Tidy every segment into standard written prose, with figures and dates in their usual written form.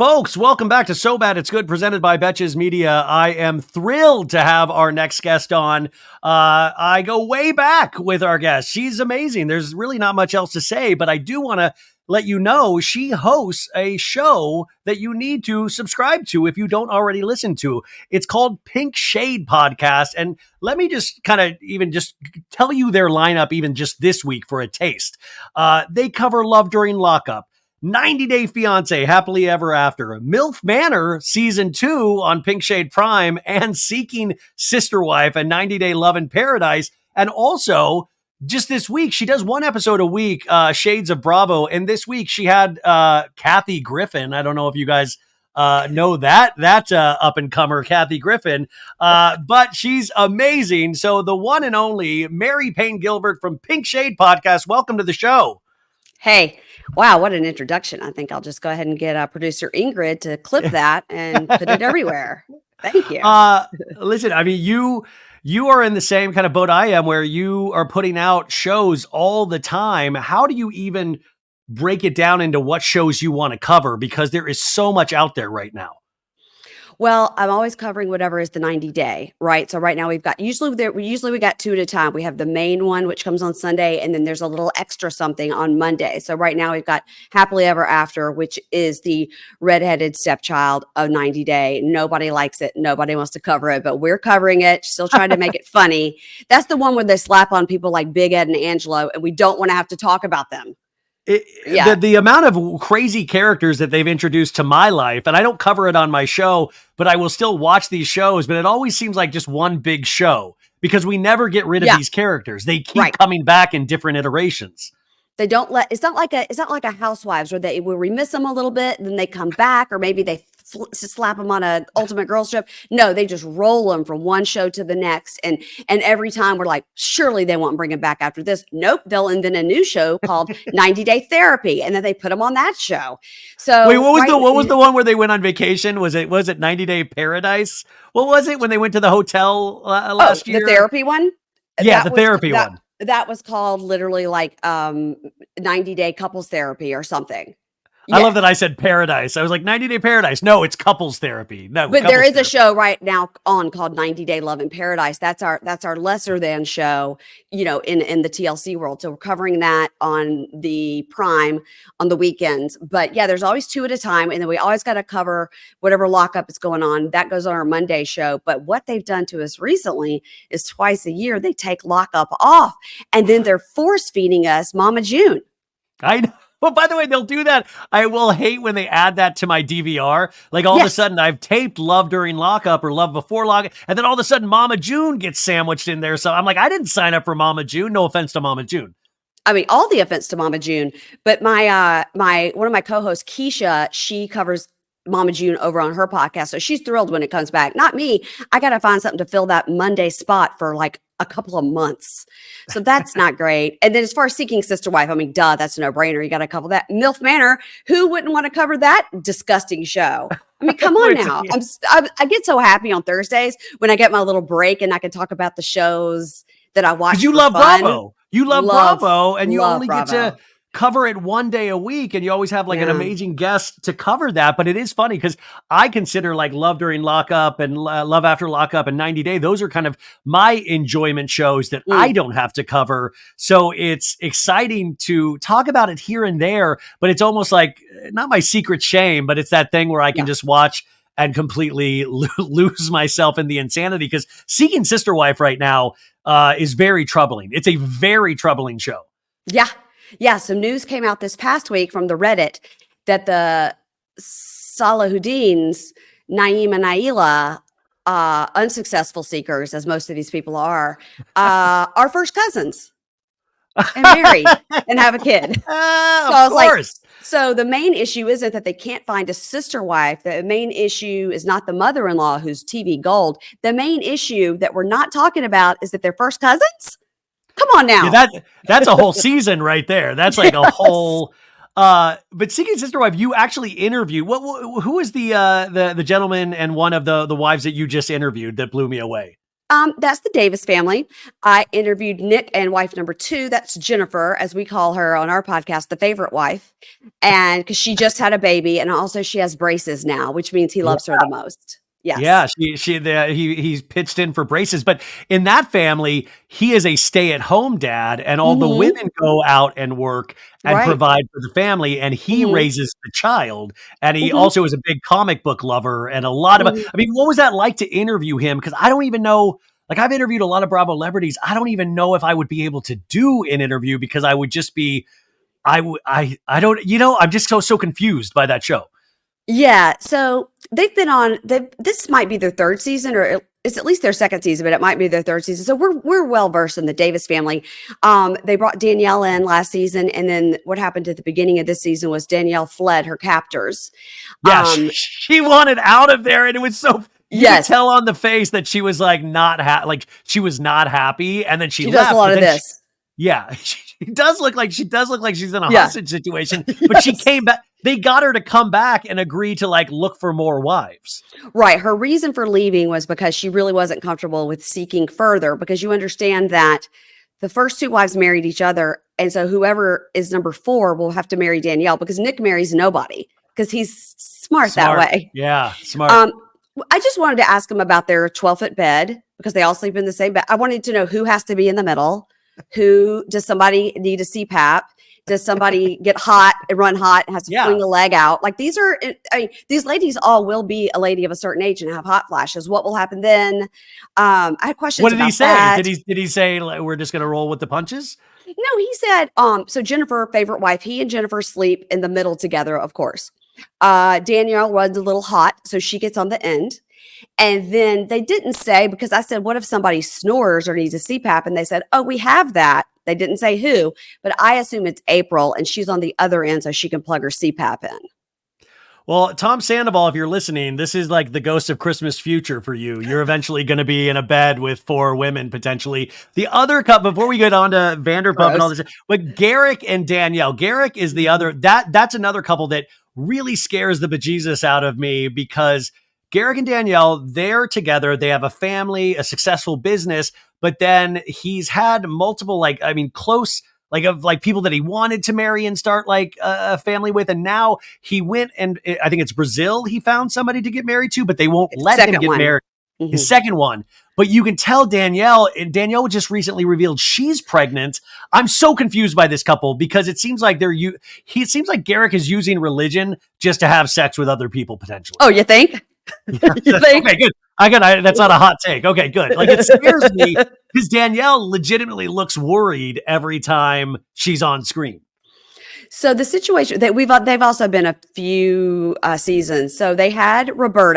Folks, welcome back to So Bad It's Good, presented by Betches Media. I am thrilled to have our next guest on. I go way back with our guest. She's amazing. There's really not much else to say, but I do want to let you know she hosts a show that you need to subscribe to if you don't already listen to. It's called Pink Shade Podcast. And let me just kind of even just tell you their lineup even just this week for a taste. They cover Love During Lockup, 90 Day Fiancé, Happily Ever After, MILF Manor Season 2 on Pink Shade Prime, and Seeking Sister Wife, a 90 Day Love in Paradise. And also, just this week, she does one episode a week, Shades of Bravo. And this week, she had Kathy Griffin. I don't know if you guys know that up-and-comer Kathy Griffin, but she's amazing. So the one and only Payne Gilbert from Pink Shade Podcast, welcome to the show. Hey, wow, what an introduction. I think I'll just go ahead and get producer Ingrid to clip that and put it everywhere. Thank you. Listen, I mean, you are in the same kind of boat I am, where you are putting out shows all the time. How do you even break it down into what shows you want to cover? Because there is so much out there right now. Well, I'm always covering whatever is the 90 day, right? So right now we've got, usually we got two at a time. We have the main one, which comes on Sunday, and then there's a little extra something on Monday. So right now we've got Happily Ever After, which is the redheaded stepchild of 90 Day. Nobody likes it. Nobody wants to cover it, but we're covering it, still trying to make it funny. That's the one where they slap on people like Big Ed and Angelo, and we don't want to have to talk about them. The amount of crazy characters that they've introduced to my life, and I don't cover it on my show, but I will still watch these shows, but it always seems like just one big show because we never get rid of these characters. They keep coming back in different iterations. They don't it's not like a Housewives where we miss them a little bit, then they come back, or maybe they slap them on a Ultimate Girls Trip. No, they just roll them from one show to the next. And every time we're like, surely they won't bring them back after this. Nope. They'll invent a new show called 90 Day Therapy. And then they put them on that show. So wait, what was the one where they went on vacation? Was it 90 Day Paradise? What was it when they went to the hotel last year? The therapy one? Yeah, the therapy one. That was called literally like 90 Day Couples Therapy or something. Yeah. I love that I said paradise. I was like 90 Day Paradise. No, it's couples therapy. No, but there is a show right now on called 90 Day Love in Paradise. That's our lesser than show, in the TLC world. So we're covering that on the Prime on the weekends. But yeah, there's always two at a time, and then we always got to cover whatever lockup is going on. That goes on our Monday show. But what they've done to us recently is twice a year they take lockup off, and then they're force feeding us Mama June. I know. Well, by the way, they'll do that. I will hate when they add that to my DVR. Like all of a sudden I've taped Love During Lockup or Love Before Lockup, and then all of a sudden Mama June gets sandwiched in there. So I'm like, I didn't sign up for Mama June. No offense to Mama June. I mean, all the offense to Mama June. But my one of my co-hosts, Keisha, she covers Mama June over on her podcast. So she's thrilled when it comes back. Not me. I got to find something to fill that Monday spot for like a couple of months. So that's not great. And then as far as Seeking Sister Wife, I mean, duh, that's a no-brainer. You got to cover that. MILF Manor, who wouldn't want to cover that disgusting show? I mean, come on now. I get so happy on Thursdays when I get my little break and I can talk about the shows that I watch. You love Bravo. You love Bravo, and you only get to cover it one day a week, and you always have like an amazing guest to cover that. But it is funny because I consider like Love During Lockup and Love After Lockup and 90 Day, those are kind of my enjoyment shows that I don't have to cover. So it's exciting to talk about it here and there, but it's almost like not my secret shame, but it's that thing where I can just watch and completely lose myself in the insanity, because Seeking Sister Wife right now is very troubling. It's a very troubling show. Yeah, some news came out this past week from the Reddit that the Salahuddins, Naeem and Naila, unsuccessful seekers, as most of these people are first cousins and married and have a kid. Of course. So the main issue isn't that they can't find a sister wife. The main issue is not the mother-in-law who's TV gold. The main issue that we're not talking about is that they're first cousins. Come on now. Yeah, that's a whole season right there. That's like a whole. But Seeking Sister Wife, you actually interviewed. Who is the gentleman and one of the wives that you just interviewed that blew me away? That's the Davis family. I interviewed Nick and wife number 2. That's Jennifer, as we call her on our podcast, the favorite wife. And because she just had a baby, and also she has braces now, which means he loves her the most. Yeah, Yes. he's pitched in for braces, but in that family, he is a stay-at-home dad, and all the Hmm. women go out and work and Right. provide for the family, and he Hmm. raises the child. And he Hmm. also is a big comic book lover, and a lot of. Hmm. I mean, what was that like to interview him? Because I don't even know. Like, I've interviewed a lot of Bravo celebrities. I don't even know if I would be able to do an interview because I would just be. I don't. I'm just so confused by that show. Yeah. So they've been on. This might be their 3rd season, or it's at least their 2nd season, but it might be their 3rd season. So we're well versed in the Davis family. They brought Danielle in last season, and then what happened at the beginning of this season was Danielle fled her captors. Yeah, Um, she wanted out of there, and it was so you could yes, tell on the face that she was like like she was not happy, and then she she does a left. lot But of then this. yeah, she does look like she's in a Yeah. hostage situation. But she Yes. came back. They got her to come back and agree to like look for more wives. Right. Her reason for leaving was because she really wasn't comfortable with seeking further, because you understand that the first 2 wives married each other. And so whoever is number 4 will have to marry Danielle, because Nick marries nobody because he's smart that Smart, way. yeah, smart. Um, I just wanted to ask them about their 12-foot bed, because they all sleep in the same bed. I wanted to know who has to be in the middle. Who does somebody need a CPAP? Does somebody get hot and run hot and has to Yeah. fling a leg out? Like, these are, I mean, these ladies all will be a lady of a certain age and have hot flashes. What will happen then? I had questions What did he about say? that. Did he say like, we're just gonna roll with the punches? No, he said, so Jennifer, favorite wife, he and Jennifer sleep in the middle together, of course. Danielle runs a little hot, so she gets on the end. And then they didn't say, because I said, what if somebody snores or needs a CPAP? And they said, oh, we have that. They didn't say who, but I assume it's April, and she's on the other end so she can plug her CPAP in. Well, Tom Sandoval, if you're listening, this is like the ghost of Christmas future for you. You're eventually going to be in a bed with 4 women, potentially. The other couple, before we get on to Vanderpump and all Gross. this, but Garrick and Danielle. Garrick is the other, that's another couple that really scares the bejesus out of me, because Garrick and Danielle, they're together. They have a family, a successful business, but then he's had multiple, like, I mean, close, like of like people that he wanted to marry and start like a family with. And now he went and I think it's Brazil. He found somebody to get married to, but they won't let him Second get one. married. His second one. But you can tell Danielle just recently revealed she's pregnant. I'm so confused by this couple, because it seems like it seems like Garrick is using religion just to have sex with other people potentially. Oh, you think? You think? Okay, good. That's not a hot take. Okay, good. Like, it scares me because Danielle legitimately looks worried every time she's on screen. So the situation that they've also been a few seasons. So they had Bert,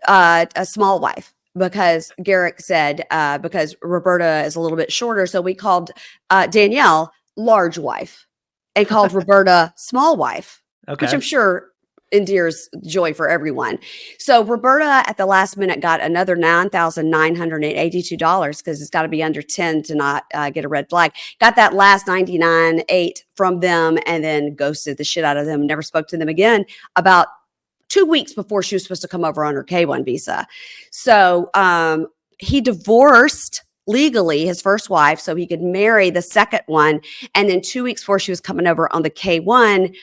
a small wife, because Garrick said, because Roberta is a little bit shorter, so we called Danielle large wife and called Roberta small wife, which Okay. I'm sure endears joy for everyone. So Roberta at the last minute got another $9,982, because it's got to be under 10 to not get a red flag. Got that last 99.8 from them, and then ghosted the shit out of them. Never spoke to them again about 2 weeks before she was supposed to come over on her K-1 visa. So he divorced legally his first wife so he could marry the second one. And then 2 weeks before she was coming over on the K-1,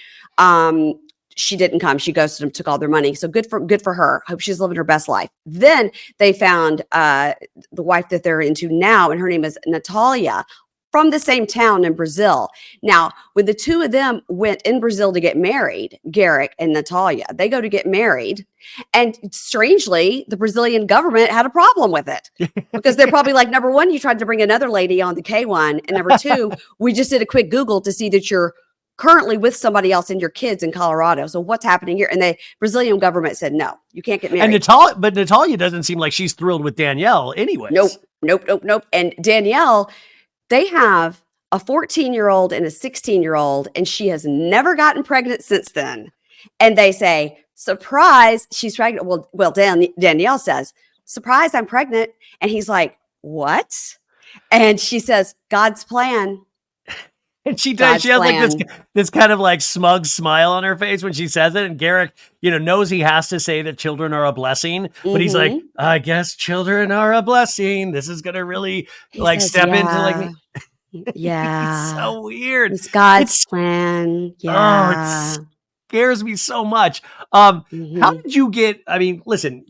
she didn't come. She ghosted him, took all their money. So good for her. Hope she's living her best life. Then they found the wife that they're into now, and her name is Natalia, from the same town in Brazil. Now, when the two of them went in Brazil to get married, Garrick and Natalia, they go to get married. And strangely, the Brazilian government had a problem with it, because they're probably like, number one, you tried to bring another lady on the K-1. And number two, we just did a quick Google to see that you're currently with somebody else and your kids in Colorado. So what's happening here? And the Brazilian government said, no, you can't get married. And Natalia doesn't seem like she's thrilled with Danielle anyways. Nope. And Danielle, they have a 14-year-old and a 16-year-old, and she has never gotten pregnant since then. And they say, surprise, she's pregnant. Well, Danielle says, surprise, I'm pregnant. And he's like, what? And she says, God's plan. And she does. She God's has like plan. this kind of like smug smile on her face when she says it. And Garrick, knows he has to say that children are a blessing, but he's like, Mhm. I guess children are a blessing. This is gonna really He like says, step into like "Yeah, me. He's yeah, so weird. it's God's It's plan." it Yeah. scares me so much. How Mhm. did you get? I mean, listen,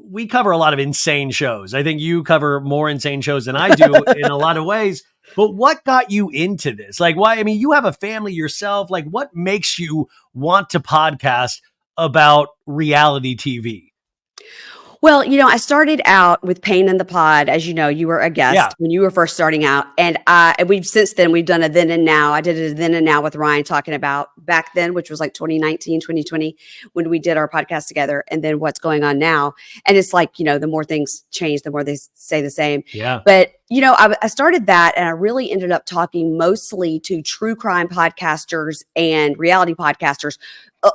we cover a lot of insane shows. I think you cover more insane shows than I do in a lot of ways. But what got you into this? Like, why? I mean, you have a family yourself. Like, what makes you want to podcast about reality TV? Well, I started out with Payne in the Pod. As you know, you were a Yeah. guest when you were first starting out, and we've since then we've done a then and now. I did a then and now with Ryan talking about back then, which was like 2019, 2020, when we did our podcast together, and then what's going on now. And it's like, the more things change, the more they stay the same. Yeah. But I started that, and I really ended up talking mostly to true crime podcasters and reality podcasters.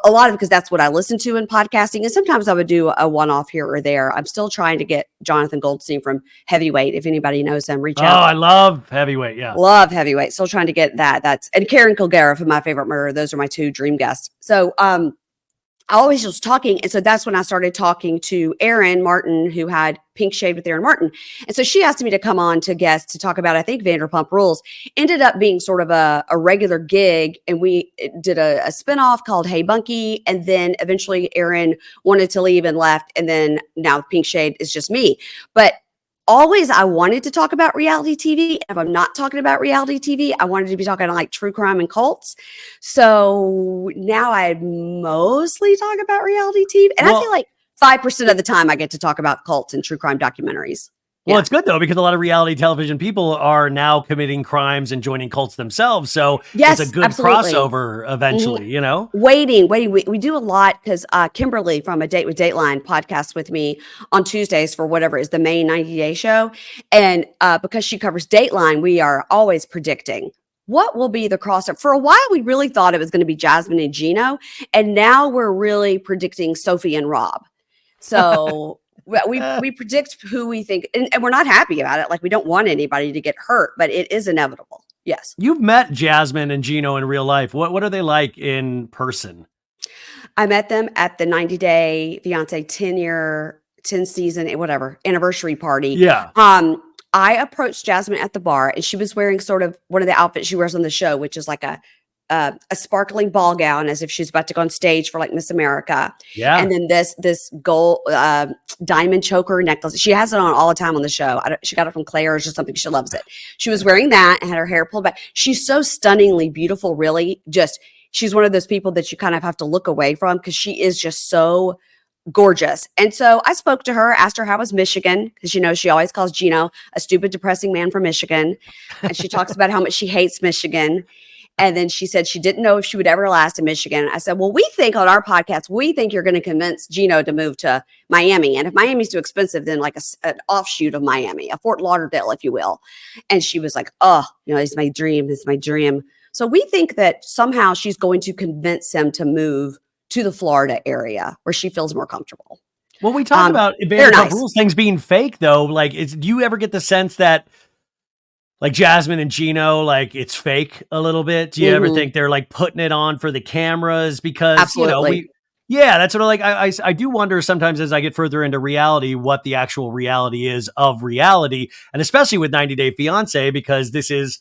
A lot of it because that's what I listen to in podcasting. And sometimes I would do a one-off here or there. I'm still trying to get Jonathan Goldstein from Heavyweight. If anybody knows him, reach Oh, out. I love Heavyweight. Yeah. Love Heavyweight. Still trying to get that. And Karen Kilgariff from My Favorite Murder. Those are my two dream guests. So I always was talking. And so that's when I started talking to Erin Martin, who had Pink Shade with Erin Martin. And so she asked me to come on to guest to talk about, I think, Vanderpump Rules. Ended up being sort of a regular gig. And we did a spinoff called Hey Bunky. And then eventually Erin wanted to leave and left. And then now Pink Shade is just me. But always I wanted to talk about reality TV. If I'm not talking about reality TV, I wanted to be talking like true crime and cults. So now I mostly talk about reality TV. And I feel Well, like 5% of the time I get to talk about cults and true crime documentaries. Well, Yeah. it's good though, because a lot of reality television people are now committing crimes and joining cults themselves. So it's a Yes, good absolutely. crossover Mhm. eventually, you know? Waiting. We do a lot because Kimberly from A Date with Dateline podcasts with me on Tuesdays for whatever is the May 90-day show. And because she covers Dateline, we are always predicting what will be the crossover. For a while, we really thought it was going to be Jasmine and Gino. And now we're really predicting Sophie and Rob. So we predict who we think, and we're not happy about it. Like, we don't want anybody to get hurt, but it is inevitable. Yes. You've met Jasmine and Gino in real life. What are they like in person? I met them at the 90-day fiance 10-year, 10 season, whatever, anniversary party. Yeah. I approached Jasmine at the bar, and she was wearing sort of one of the outfits she wears on the show, which is like a sparkling ball gown, as if she's about to go on stage for like Miss America, Yeah. and then this gold diamond choker necklace. She has it on all the time on the show. She got it from Claire's or something. She loves it. She was wearing that and had her hair pulled back. She's so stunningly beautiful. Really, just she's one of those people that you kind of have to look away from because she is just so gorgeous. And so I spoke to her, asked her how was Michigan, because she always calls Gino a stupid, depressing man from Michigan, and she talks about how much she hates Michigan. And then she said she didn't know if she would ever last in Michigan. I said, well, we think on our podcast, we think you're going to convince Gino to move to Miami. And if Miami's too expensive, then like an offshoot of Miami, a Fort Lauderdale, if you will. And she was like, oh, it's my dream. It's my dream. So we think that somehow she's going to convince him to move to the Florida area where she feels more comfortable. Well, we talk about they're Vanderpump nice. Rules things being fake though. Like, do you ever get the sense that like Jasmine and Gino, like it's fake a little bit? Do you ever think they're like putting it on for the cameras? Because, Absolutely. that's what I do wonder sometimes as I get further into reality, what the actual reality is of reality. And especially with 90 Day Fiance, because this is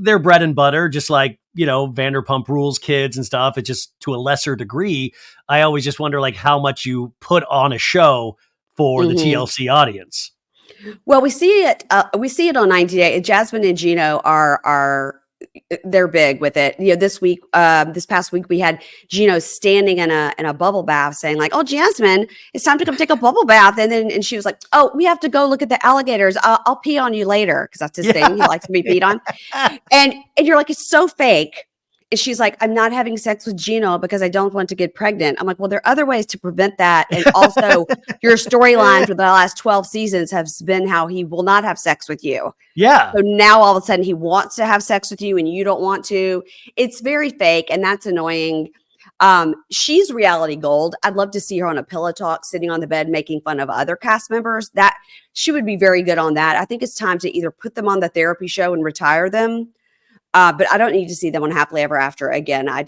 their bread and butter, just like, Vanderpump Rules kids and stuff. It's just to a lesser degree. I always just wonder like how much you put on a show for the TLC audience. Well, we see it. We see it on 90 Day. Jasmine and Gino are they're big with it. This past week, we had Gino standing in a bubble bath, saying like, "Oh, Jasmine, it's time to come take a bubble bath." And she was like, "Oh, we have to go look at the alligators. I'll pee on you later," because that's his thing. He likes to be peed on. And you're like, it's so fake. And she's like, I'm not having sex with Gino because I don't want to get pregnant. I'm like, well, there are other ways to prevent that. And also your storyline for the last 12 seasons has been how he will not have sex with you. Yeah. So now all of a sudden he wants to have sex with you and you don't want to. It's very fake. And that's annoying. She's reality gold. I'd love to see her on a pillow talk, sitting on the bed, making fun of other cast members. That she would be very good on that. I think it's time to either put them on the therapy show and retire them, But I don't need to see them on Happily Ever After again. I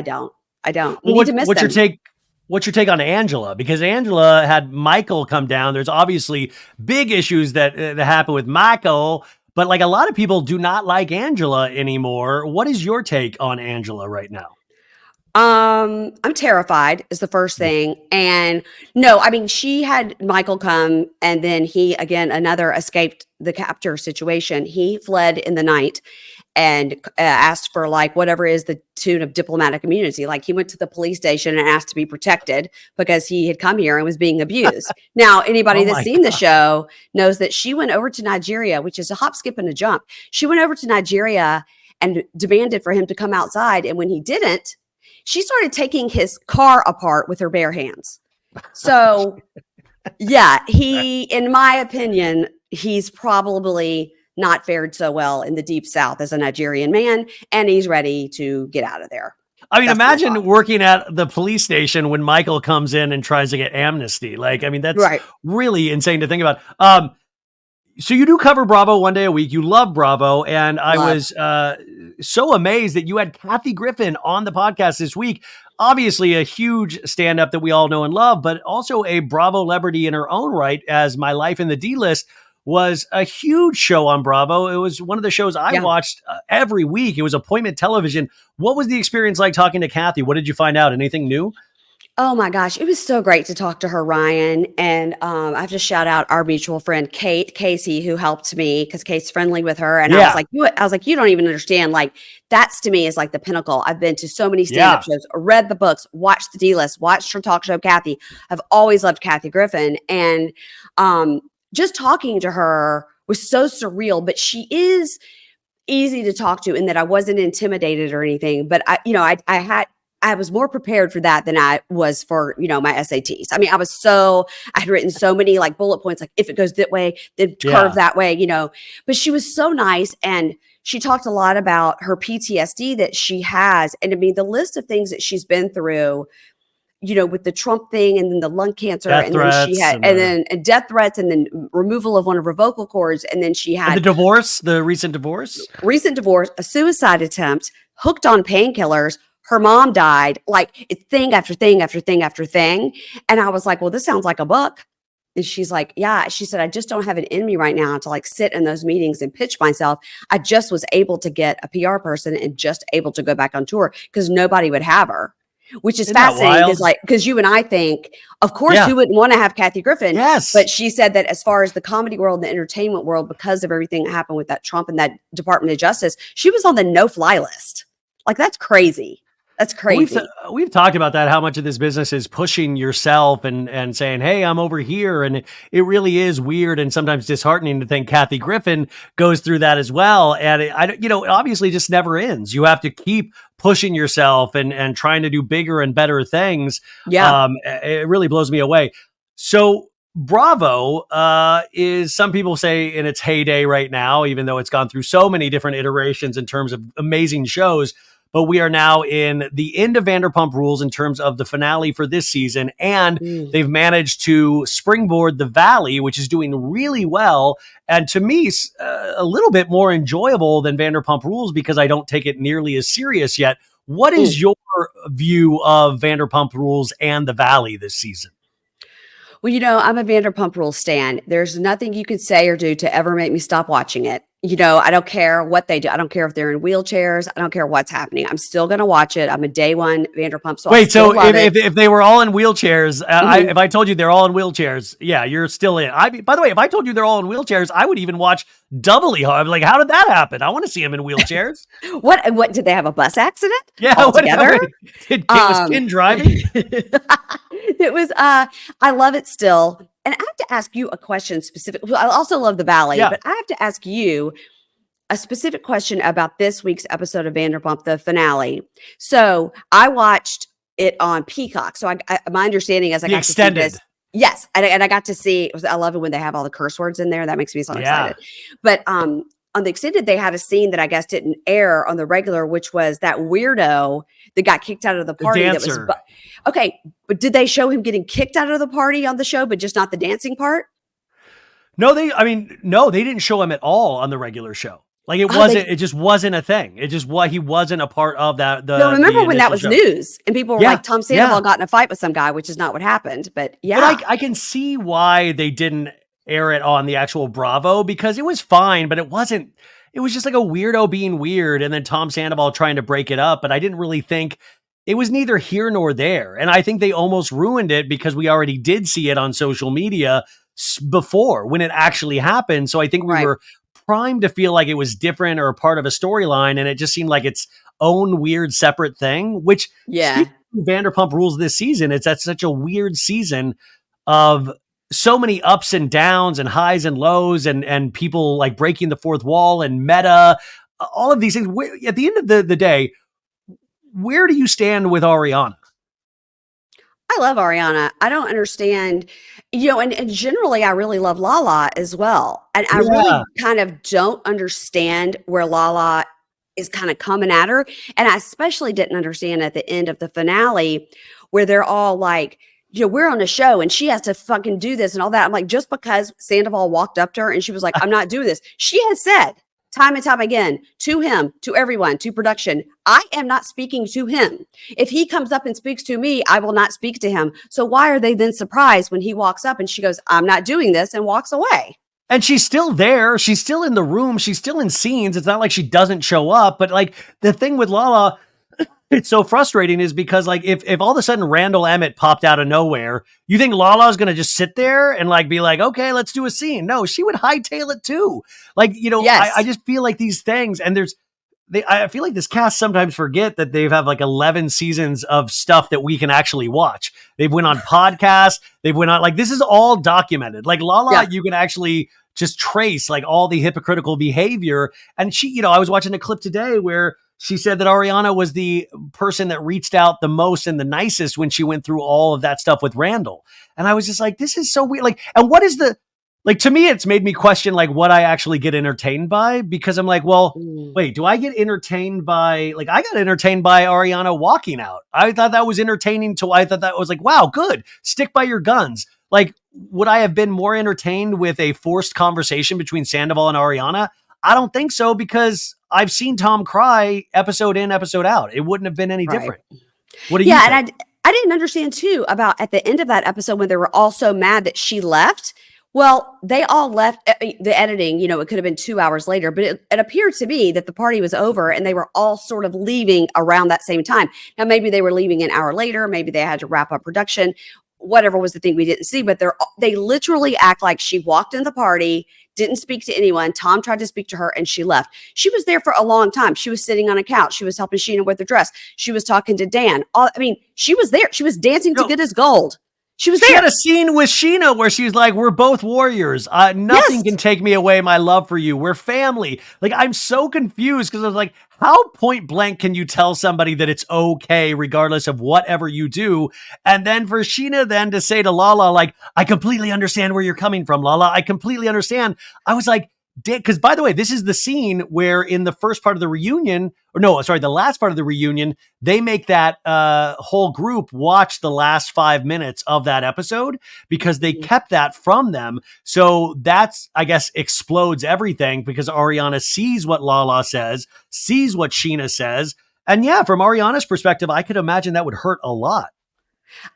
don't. I don't. We Well, need to miss what's your them. take? What's your take on Angela? Because Angela had Michael come down. There's obviously big issues that happen with Michael, but like a lot of people do not like Angela anymore. What is your take on Angela right now? I'm terrified is the first thing. And no, I mean, she had Michael come and then he, again, another escaped the captor situation. He fled in the night and asked for like whatever is the tune of diplomatic immunity. Like he went to the police station and asked to be protected because he had come here and was being abused. Now, anybody Oh that's my seen the God. show knows that she went over to Nigeria, which is a hop, skip, and a jump. She went over to Nigeria and demanded for him to come outside. And when he didn't, she started taking his car apart with her bare hands. So, yeah, he, in my opinion, he's probably not fared so well in the deep South as a Nigerian man, and he's ready to get out of there. I mean, That's my thought. imagine working at the police station when Michael comes in and tries to get amnesty. Like, I mean, that's Right. really insane to think about. So you do cover Bravo one day a week. You love Bravo, and I Love. was so amazed that you had Kathy Griffin on the podcast this week. Obviously, a huge stand-up that we all know and love, but also a Bravo celebrity in her own right. As My Life in the D List was a huge show on Bravo. It was one of the shows I Yeah. watched every week. It was appointment television. What was the experience like talking to Kathy? What did you find out? Anything new? Oh my gosh, it was so great to talk to her, Ryan. And I have to shout out our mutual friend Kate Casey, who helped me because Kate's friendly with her. And Yeah, I was like, you don't even understand. Like, that's to me is like the pinnacle. I've been to so many stand-up yeah, shows, read the books, watched the D-List, watched her talk show, Kathy. I've always loved Kathy Griffin. And just talking to her was so surreal, but she is easy to talk to in that I wasn't intimidated or anything. But I was more prepared for that than I was for, my SATs. I mean, I had written so many like bullet points, like if it goes that way, then curve yeah. that way, but she was so nice. And she talked a lot about her PTSD that she has. And I mean, the list of things that she's been through, with the Trump thing and then the lung cancer, Death and then she threats had, and and then death threats, and then removal of one of her vocal cords. And then she the had divorce, the recent divorce. recent divorce, a suicide attempt, hooked on painkillers. Her mom died, like it's thing after thing after thing after thing. And I was like, well, this sounds like a book. And she's like, yeah. She said, I just don't have it in me right now to like sit in those meetings and pitch myself. I just was able to get a PR person and just able to go back on tour because nobody would have her, which is Isn't that fascinating because wild? you and I think, of course, Yeah. who wouldn't want to have Kathy Griffin? Yes. But she said that as far as the comedy world and the entertainment world, because of everything that happened with that Trump and that Department of Justice, she was on the no-fly list. Like, that's crazy. That's Well, crazy. we've talked about that, how much of this business is pushing yourself and saying, hey, I'm over here. And it really is weird and sometimes disheartening to think Kathy Griffin goes through that as well. And it obviously just never ends. You have to keep pushing yourself and trying to do bigger and better things. Yeah. It really blows me away. So Bravo is, some people say, in its heyday right now, even though it's gone through so many different iterations in terms of amazing shows. But we are now in the end of Vanderpump Rules in terms of the finale for this season. And Mm. they've managed to springboard The Valley, which is doing really well. And to me, a little bit more enjoyable than Vanderpump Rules because I don't take it nearly as serious yet. What Mm. is your view of Vanderpump Rules and The Valley this season? Well, I'm a Vanderpump Rules stan. There's nothing you could say or do to ever make me stop watching it. I don't care what they do. I don't care if they're in wheelchairs. I don't care what's happening. I'm still going to watch it. I'm a day one Vanderpump. So I Wait, still so love it. if they were all in wheelchairs, Mhm. if I told you they're all in wheelchairs, yeah, you're still in. By the way, if I told you they're all in wheelchairs, I would even watch doubly hard. Like, how did that happen? I want to see them in wheelchairs. What did they have a bus accident Yeah, altogether? was Ken driving? It was I love it still. And I have to ask you a question specific. Well, I also love the Valley, Yeah. but I have to ask you a specific question about this week's episode of Vanderpump, the finale. So I watched it on Peacock. So my understanding is I The got to see extended. this. Yes, and I got to see. I love it when they have all the curse words in there. That makes me so Yeah. excited. But on the extended, they had a scene that I guess didn't air on the regular, which was that weirdo that got kicked out of the party. dancer. Okay, but did they show him getting kicked out of the party on the show, but just not the dancing part? No, they didn't show him at all on the regular show. Like it Oh, they wasn't, it just wasn't a thing. It just what he wasn't a part of that no, remember the when that initial was show. news and people were Yeah, like, Tom yeah. Sandoval got in a fight with some guy, which is not what happened. But But yeah, I can see why they didn't air it on the actual Bravo because it was fine, but it wasn't. It was just like a weirdo being weird, and then Tom Sandoval trying to break it up. But I didn't really think it was neither here nor there, and I think they almost ruined it because we already did see it on social media before when it actually happened. So I think we right. were primed to feel like it was different or part of a storyline, and it just seemed like its own weird separate thing. Which Yeah. speaking Vanderpump Rules this season, it's at such a weird season of so many ups and downs and highs and lows and people like breaking the fourth wall and meta, all of these things. At the end of the day, where do you stand with Ariana? I love Ariana. I don't understand, and generally I really love Lala as well. And I Yeah. really kind of don't understand where Lala is kind of coming at her. And I especially didn't understand at the end of the finale where they're all like, we're on a show and she has to fucking do this and all that. I'm like, just because Sandoval walked up to her and she was like, I'm not doing this. She has said time and time again to him, to everyone, to production, I am not speaking to him. If he comes up and speaks to me, I will not speak to him. So why are they then surprised when he walks up and she goes, I'm not doing this and walks away? And she's still there. She's still in the room. She's still in scenes. It's not like she doesn't show up. But like the thing with Lala, it's so frustrating is because like if all of a sudden Randall Emmett popped out of nowhere, you think Lala's gonna just sit there and like be like, okay, let's do a scene. No, she would hightail it too. Like, I Yes. just feel like these things and I feel like this cast sometimes forget that they've have like 11 seasons of stuff that we can actually watch. They've went on podcasts. They've went on like this is all documented. Like Lala, Yeah. you can actually just trace like all the hypocritical behavior. And she, I was watching a clip today where she said that Ariana was the person that reached out the most and the nicest when she went through all of that stuff with Randall. And I was just like, this is so weird. Like, and what is the like to me, it's made me question like what I actually get entertained by because I'm like, well, Mm. wait, do I get entertained by like I got entertained by Ariana walking out? I thought that was entertaining I thought that was like, wow, good. Stick by your guns. Like, would I have been more entertained with a forced conversation between Sandoval and Ariana? I don't think so because I've seen Tom cry episode in, episode out. It wouldn't have been any Right. different. What do you Yeah. think? And I didn't understand too about at the end of that episode when they were all so mad that she left. Well, they all left the editing, it could have been 2 hours later, but it appeared to me that the party was over and they were all sort of leaving around that same time. Now, maybe they were leaving an hour later. Maybe they had to wrap up production, whatever was the thing we didn't see, but they literally act like she walked in the party, didn't speak to anyone. Tom tried to speak to her and she left. She was there for a long time. She was sitting on a couch. She was helping Sheena with the dress. She was talking to Dan. She was there. She was dancing to No, Get His Gold. She was she had there. a scene with Sheena where she's like, we're both warriors. Nothing Yes. can take me away my love for you. We're family. Like, I'm so confused because I was like, how point blank can you tell somebody that it's okay regardless of whatever you do? And then for Sheena then to say to Lala, like, I completely understand where you're coming from, Lala. I completely understand. I was like, because by the way, this is the scene where in the first part of the reunion, or no, sorry, the last part of the reunion, they make that whole group watch the last 5 minutes of that episode because they kept that from them. So that's, I guess, explodes everything because Ariana sees what Lala says, sees what Sheena says. And yeah, from Ariana's perspective, I could imagine that would hurt a lot.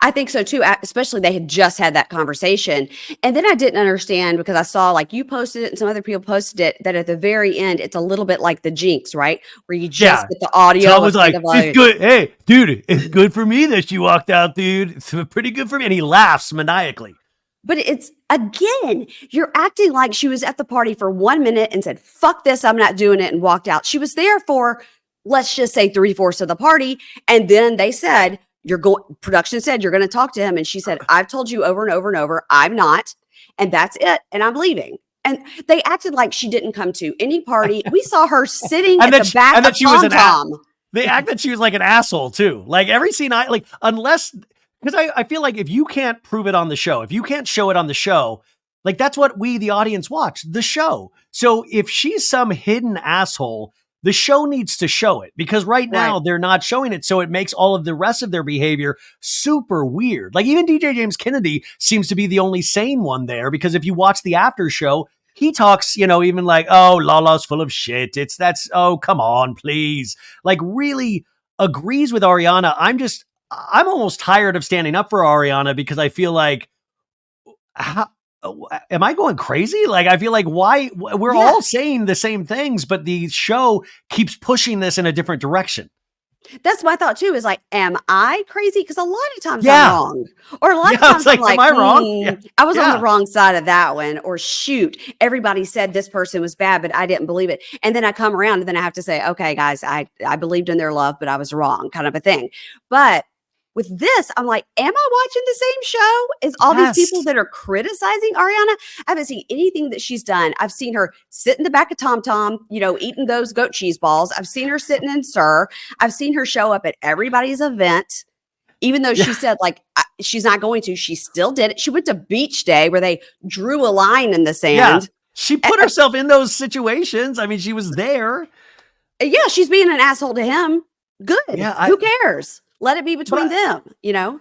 I think so too, especially they had just had that conversation. And then I didn't understand because I saw like you posted it and some other people posted it that at the very end, it's a little bit like the Jinx, right? Where you just Yeah. get the audio. Tom was like, it's good. Hey, dude, it's good for me that she walked out, dude. It's pretty good for me. And he laughs maniacally. But it's again, you're acting like she was at the party for 1 minute and said, fuck this, I'm not doing it, and walked out. She was there for, let's just say, 3/4 of the party. And then they said, production said, you're going to talk to him. And she said, I've told you over and over and over, I'm not. And that's it. And I'm leaving. And they acted like she didn't come to any party. We saw her sitting at the back of Tom Tom. They act that she was like an asshole too. Like every scene unless, because I feel like if you can't prove it on the show, if you can't show it on the show, like that's what we, the audience, watch, the show. So if she's some hidden asshole, the show needs to show it because right now they're not showing it. So it makes all of the rest of their behavior super weird. Like even DJ James Kennedy seems to be the only sane one there because if you watch the after show, he talks, even like, oh, Lala's full of shit. Oh, come on, please. Like, really agrees with Ariana. I'm almost tired of standing up for Ariana because I feel like, how, am I going crazy? Like, I feel like why we're Yeah. all saying the same things, but the show keeps pushing this in a different direction. That's my thought too, is like, am I crazy? Because a lot of times I'm Yeah. wrong. Or a lot of Yeah. It's times I'm like, am like, I wrong? Yeah. I was on the Yeah. wrong side of that one. Or shoot, everybody said this person was bad, but I didn't believe it. And then I come around and then I have to say, okay, guys, I believed in their love, but I was wrong, kind of a thing. But with this, I'm like, am I watching the same show as all these people Yes. that are criticizing Ariana? I haven't seen anything that she's done. I've seen her sit in the back of Tom Tom, eating those goat cheese balls. I've seen her sitting in Sir. I've seen her show up at everybody's event, even though Yeah. she said like she's not going to. She still did it. She went to beach day where they drew a line in the Yeah. sand. She put herself in those situations. I mean, she was there. Yeah, she's being an asshole to him. Good. Yeah. Who cares? Let it be between But them.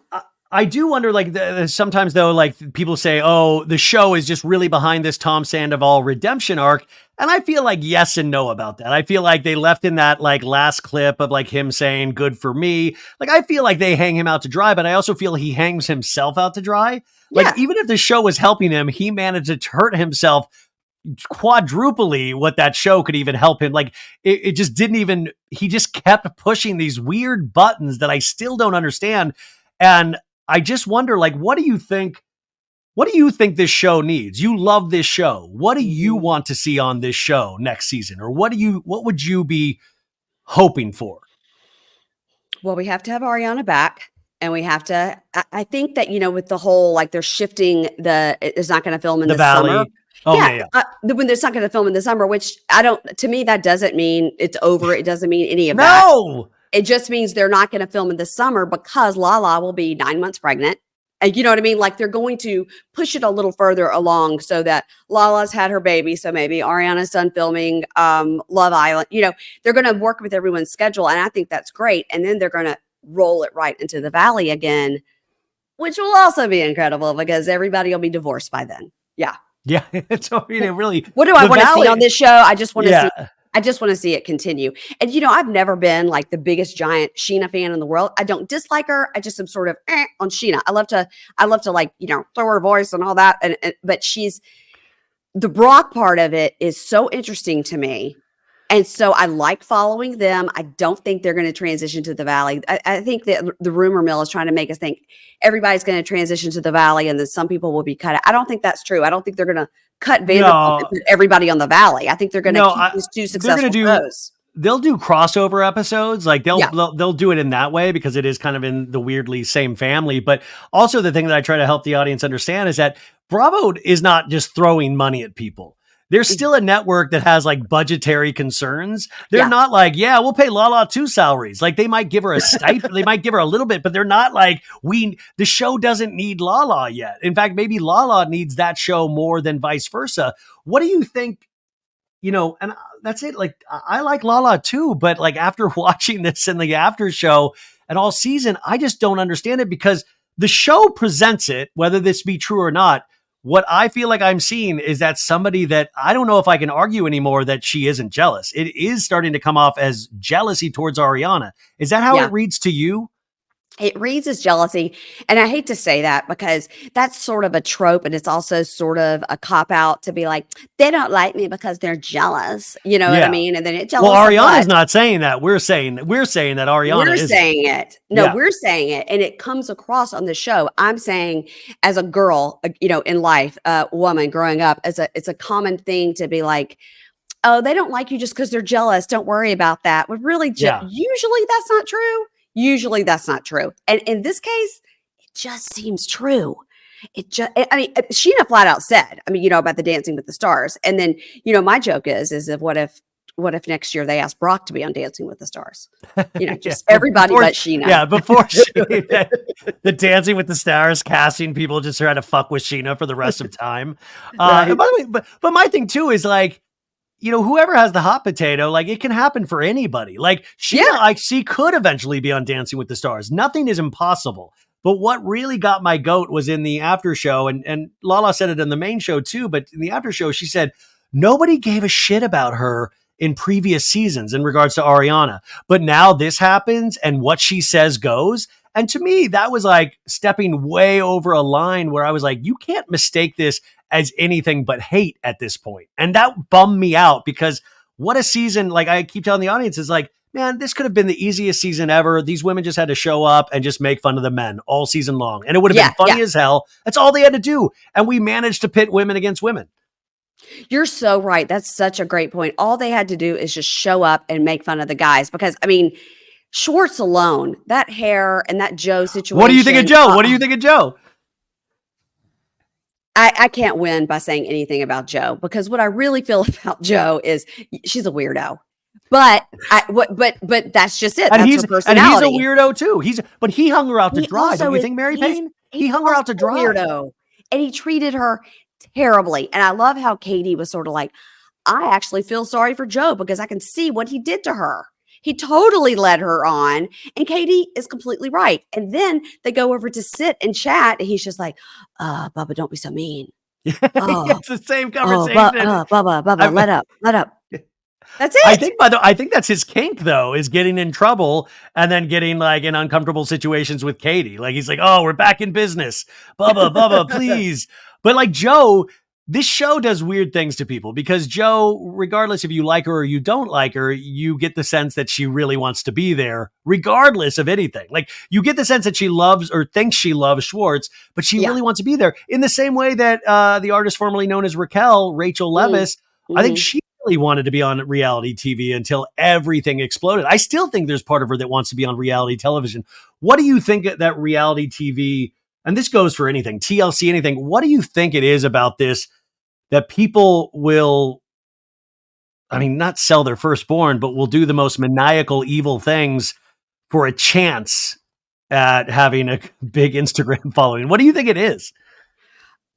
I do wonder, like, sometimes though, like people say, "Oh, the show is just really behind this Tom Sandoval redemption arc," and I feel like yes and no about that. I feel like they left in that like last clip of like him saying "good for me." Like, I feel like they hang him out to dry, but I also feel he hangs himself out to dry. Like, Yeah. even if the show was helping him, he managed to hurt himself quadruply what that show could even help him. Like, it just didn't even. He just kept pushing these weird buttons that I still don't understand, and I just wonder, like, what do you think? What do you think this show needs? You love this show. What do you want to see on this show next season? Or what would you be hoping for? Well, we have to have Ariana back. And we have to, I think that, with the whole, like they're shifting it's not going to film in The the summer. Valley. Oh, yeah. When it's not going to film in the summer, which to me, that doesn't mean it's over. It doesn't mean any of that. No. It just means they're not going to film in the summer because Lala will be 9 months pregnant. And you know what I mean? Like they're going to push it a little further along so that Lala's had her baby. So maybe Ariana's done filming Love Island. They're going to work with everyone's schedule. And I think that's great. And then they're going to roll it right into the Valley again, which will also be incredible because everybody will be divorced by then. Yeah. Yeah. It's really. What do I want to see on this show? I just want to see. I just want to see it continue. And, I've never been like the biggest giant Sheena fan in the world. I don't dislike her. I just am sort of on Sheena. I love to like, throw her voice and all that. But the Brock part of it is so interesting to me. And so I like following them. I don't think they're going to transition to the Valley. I think that the rumor mill is trying to make us think everybody's going to transition to the Valley and then some people will be cut out. I don't think that's true. I don't think they're going to cut Vanderpump and put everybody on the Valley. I think they're going to keep these two successful shows. They'll do crossover episodes. Like they'll do it in that way because it is kind of in the weirdly same family. But also the thing that I try to help the audience understand is that Bravo is not just throwing money at people. There's still a network that has like budgetary concerns. They're not like, we'll pay Lala 2 salaries. Like they might give her a stipend, they might give her a little bit, but they're not like the show doesn't need Lala yet. In fact, maybe Lala needs that show more than vice versa. What do you think? And that's it. Like I like Lala too, but like after watching this in the after show and all season, I just don't understand it because the show presents it, whether this be true or not. What I feel like I'm seeing is that somebody that I don't know if I can argue anymore that she isn't jealous. It is starting to come off as jealousy towards Ariana. Is that how it reads to you? It reads as jealousy. And I hate to say that because that's sort of a trope. And it's also sort of a cop out to be like, they don't like me because they're jealous. You know what I mean? And then it's jealous. Well, Ariana's not saying that. We're saying that Ariana is saying it. No, we're saying it. And it comes across on the show. I'm saying as a girl, in life, a woman growing up, it's a common thing to be like, oh, they don't like you just because they're jealous. Don't worry about that. But really, usually that's not true. Usually that's not true. And in this case, it just seems true. Sheena flat out said, about the Dancing with the Stars. And then, my joke is what if next year they ask Brock to be on Dancing with the Stars? Just everybody but Sheena. Yeah, before the Dancing with the Stars casting people just try to fuck with Sheena for the rest of time. Right. And by the way, but my thing too is like, whoever has the hot potato, like it can happen for anybody. Like she could eventually be on Dancing with the Stars. Nothing is impossible. But what really got my goat was in the after show, and Lala said it in the main show too, but in the after show, she said nobody gave a shit about her in previous seasons in regards to Ariana. But now this happens and what she says goes. And to me, that was like stepping way over a line where I was like, you can't mistake this as anything but hate at this point. And that bummed me out because what a season. Like I keep telling the audience is like, man, this could have been the easiest season ever. These women just had to show up and just make fun of the men all season long. And it would have been funny as hell. That's all they had to do. And we managed to pit women against women. You're so right. That's such a great point. All they had to do is just show up and make fun of the guys because, I mean, Schwartz alone, that hair and that Joe situation. What do you think of Joe? What do you think of Joe? I can't win by saying anything about Joe because what I really feel about Joe is she's a weirdo. But that's just it. And that's her personality. And he's a weirdo too. But he hung her out to dry. Don't you think, Mary Payne? He hung her out to dry. Weirdo. And he treated her terribly. And I love how Katie was sort of like, I actually feel sorry for Joe because I can see what he did to her. He totally led her on. And Katie is completely right. And then they go over to sit and chat. And he's just like, Bubba, don't be so mean. It's the same conversation. Bubba, let up. That's it. I think that's his kink though, is getting in trouble and then getting like in uncomfortable situations with Katie. Like he's like, oh, we're back in business. Bubba, please. But like Joe, this show does weird things to people because Joe, regardless if you like her or you don't like her, you get the sense that she really wants to be there regardless of anything. Like you get the sense that she loves or thinks she loves Schwartz, but she really wants to be there in the same way that the artist formerly known as Rachel Leviss, I think she really wanted to be on reality TV until everything exploded. I still think there's part of her that wants to be on reality television. What do you think that reality TV, and this goes for anything, TLC, anything, what do you think it is about this that people will, I mean, not sell their firstborn, but will do the most maniacal, evil things for a chance at having a big Instagram following? What do you think it is?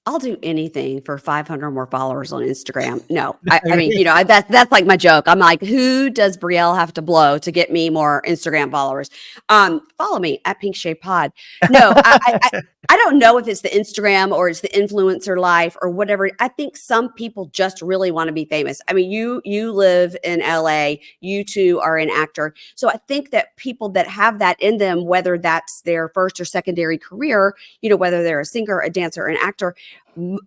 I'll do anything for 500 more followers on Instagram. No, I mean, you know, that's like my joke. I'm like, who does Brielle have to blow to get me more Instagram followers? Follow me at Pink Shade Pod. No, I don't know if it's the Instagram or it's the influencer life or whatever. I think some people just really want to be famous. I mean, you live in LA, you two are an actor. So I think that people that have that in them, whether that's their first or secondary career, you know, whether they're a singer, a dancer, an actor,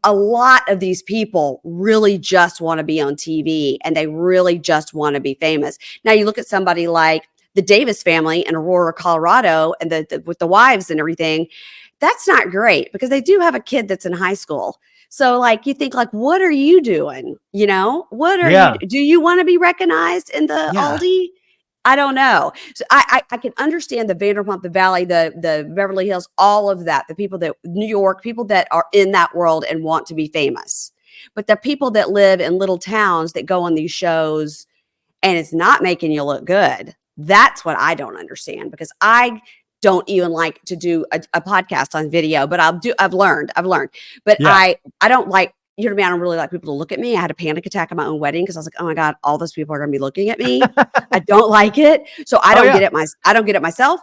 a lot of these people really just want to be on TV and they really just want to be famous. Now you look at somebody like the Davis family in Aurora, Colorado, and with the wives and everything. That's not great because they do have a kid that's in high school. So like you think like, what are you doing? You know, what are you? Do you want to be recognized in the Aldi? I don't know. So I can understand the Vanderpump, the Valley, the Beverly Hills, all of that. The people that New York, people that are in that world and want to be famous. But the people that live in little towns that go on these shows and it's not making you look good. That's what I don't understand because I don't even like to do a podcast on video, but I've learned, but I don't like, you know what I mean? I don't really like people to look at me. I had a panic attack at my own wedding because I was like, oh my God, all those people are going to be looking at me. I don't like it. So I don't get it. I don't get it myself,